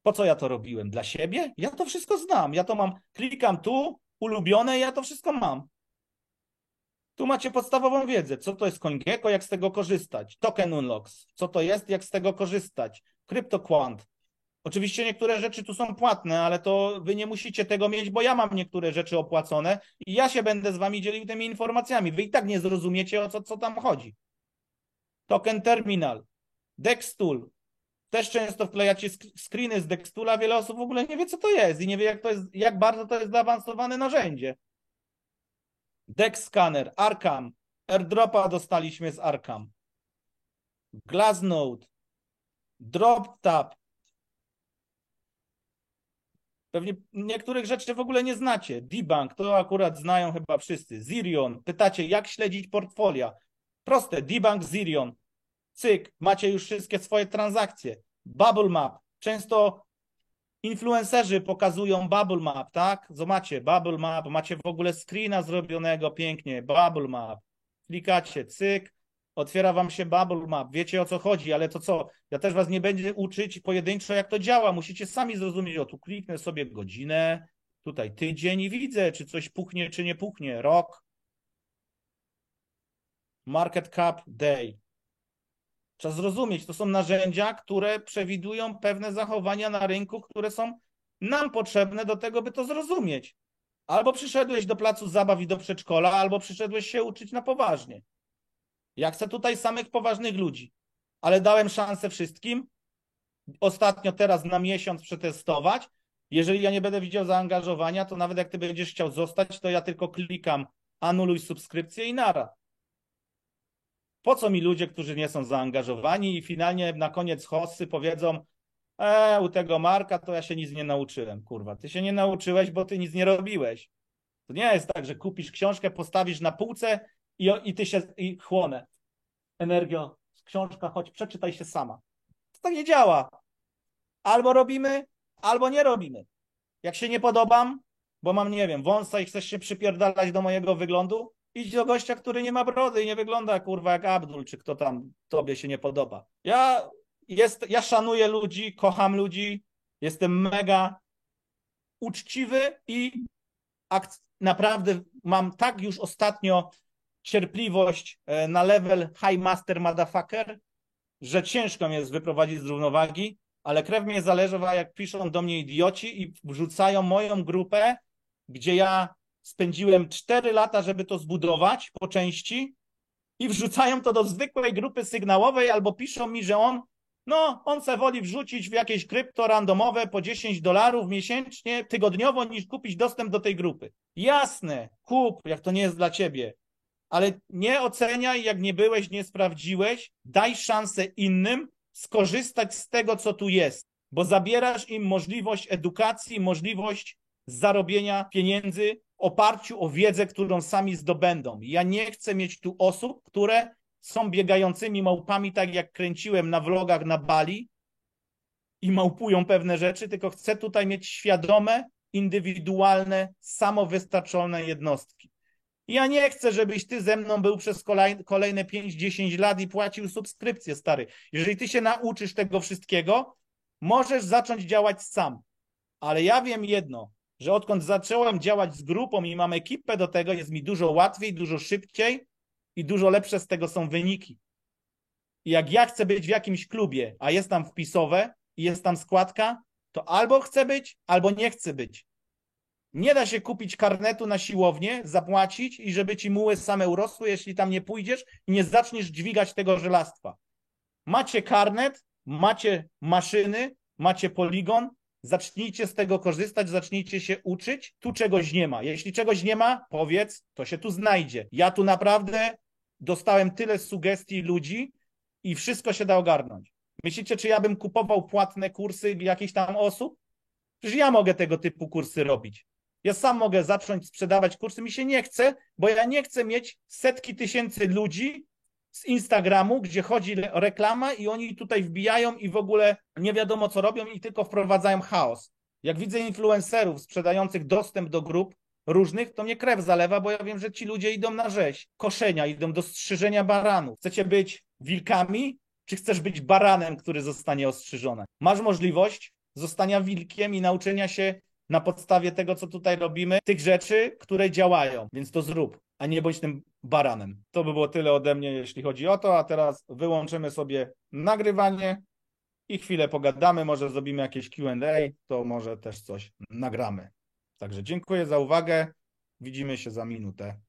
Po co ja to robiłem? Dla siebie? Ja to wszystko znam. Ja to mam, klikam tu, ulubione, ja to wszystko mam. Tu macie podstawową wiedzę. Co to jest CoinGecko, jak z tego korzystać? Token Unlocks. Co to jest, jak z tego korzystać? CryptoQuant. Oczywiście niektóre rzeczy tu są płatne, ale to wy nie musicie tego mieć, bo ja mam niektóre rzeczy opłacone i ja się będę z wami dzielił tymi informacjami. Wy i tak nie zrozumiecie, o co tam chodzi. Token Terminal, Dextool. Też często wklejacie screeny z Dextoola. Wiele osób w ogóle nie wie, co to jest i nie wie, jak bardzo to jest zaawansowane narzędzie. Dex Scanner, Arkham. AirDropa dostaliśmy z Arkham. Glassnode, DropTap. Pewnie niektórych rzeczy w ogóle nie znacie. Dbank, to akurat znają chyba wszyscy. Zirion, pytacie, jak śledzić portfolia. Proste, Dbank, Zirion. Cyk, macie już wszystkie swoje transakcje. Bubble Map. Często influencerzy pokazują Bubble Map, tak? Zobaczcie, Bubble Map, macie w ogóle screena zrobionego pięknie. Bubble Map. Klikacie, cyk, otwiera wam się Bubble Map. Wiecie, o co chodzi, ale to co? Ja też was nie będę uczyć pojedynczo, jak to działa. Musicie sami zrozumieć. O, tu kliknę sobie godzinę, tutaj tydzień i widzę, czy coś puchnie, czy nie puchnie. Rok. Market Cap Day. Trzeba zrozumieć, to są narzędzia, które przewidują pewne zachowania na rynku, które są nam potrzebne do tego, by to zrozumieć. Albo przyszedłeś do placu zabaw i do przedszkola, albo przyszedłeś się uczyć na poważnie. Ja chcę tutaj samych poważnych ludzi, ale dałem szansę wszystkim. Ostatnio teraz na miesiąc przetestować. Jeżeli ja nie będę widział zaangażowania, to nawet jak ty będziesz chciał zostać, to ja tylko klikam anuluj subskrypcję i nara. Po co mi ludzie, którzy nie są zaangażowani i finalnie na koniec hossy powiedzą u tego Marka to ja się nic nie nauczyłem. Kurwa, ty się nie nauczyłeś, bo ty nic nie robiłeś. To nie jest tak, że kupisz książkę, postawisz na półce i ty się chłonę. Energio, książka, chodź, przeczytaj się sama. To tak nie działa. Albo robimy, albo nie robimy. Jak się nie podobam, bo mam, nie wiem, wąsa i chcesz się przypierdalać do mojego wyglądu, idź do gościa, który nie ma brody i nie wygląda, kurwa, jak Abdul, czy kto tam tobie się nie podoba. Ja szanuję ludzi, kocham ludzi, jestem mega uczciwy i naprawdę mam tak już ostatnio cierpliwość na level high master motherfucker, że ciężko mnie jest wyprowadzić z równowagi, ale krew mnie zalewa, jak piszą do mnie idioci i wrzucają moją grupę, gdzie ja spędziłem 4 lata, żeby to zbudować po części i wrzucają to do zwykłej grupy sygnałowej albo piszą mi, że on se woli wrzucić w jakieś krypto randomowe po $10 miesięcznie, tygodniowo, niż kupić dostęp do tej grupy. Jasne, kup, jak to nie jest dla ciebie, ale nie oceniaj, jak nie byłeś, nie sprawdziłeś, daj szansę innym skorzystać z tego, co tu jest, bo zabierasz im możliwość edukacji, możliwość zarobienia pieniędzy w oparciu o wiedzę, którą sami zdobędą. Ja nie chcę mieć tu osób, które są biegającymi małpami, tak jak kręciłem na vlogach na Bali i małpują pewne rzeczy, tylko chcę tutaj mieć świadome, indywidualne, samowystarczalne jednostki. Ja nie chcę, żebyś ty ze mną był przez kolejne 5-10 lat i płacił subskrypcję, stary. Jeżeli ty się nauczysz tego wszystkiego, możesz zacząć działać sam. Ale ja wiem jedno, że odkąd zacząłem działać z grupą i mam ekipę do tego, jest mi dużo łatwiej, dużo szybciej i dużo lepsze z tego są wyniki. I jak ja chcę być w jakimś klubie, a jest tam wpisowe i jest tam składka, to albo chcę być, albo nie chcę być. Nie da się kupić karnetu na siłownię, zapłacić i żeby ci muły same urosły, jeśli tam nie pójdziesz i nie zaczniesz dźwigać tego żelastwa. Macie karnet, macie maszyny, macie poligon, zacznijcie z tego korzystać, zacznijcie się uczyć. Tu czegoś nie ma. Jeśli czegoś nie ma, powiedz, to się tu znajdzie. Ja tu naprawdę dostałem tyle sugestii ludzi i wszystko się da ogarnąć. Myślicie, czy ja bym kupował płatne kursy jakichś tam osób? Przecież ja mogę tego typu kursy robić. Ja sam mogę zacząć sprzedawać kursy. Mi się nie chce, bo ja nie chcę mieć setki tysięcy ludzi z Instagramu, gdzie chodzi reklama i oni tutaj wbijają i w ogóle nie wiadomo co robią i tylko wprowadzają chaos. Jak widzę influencerów sprzedających dostęp do grup różnych, to mnie krew zalewa, bo ja wiem, że ci ludzie idą na rzeź, koszenia, idą do strzyżenia baranów. Chcecie być wilkami, czy chcesz być baranem, który zostanie ostrzyżony? Masz możliwość zostania wilkiem i nauczenia się na podstawie tego, co tutaj robimy, tych rzeczy, które działają, więc to zrób, a nie bądź tym baranem. To by było tyle ode mnie, jeśli chodzi o to, a teraz wyłączymy sobie nagrywanie i chwilę pogadamy, może zrobimy jakieś Q&A, to może też coś nagramy. Także dziękuję za uwagę, widzimy się za minutę.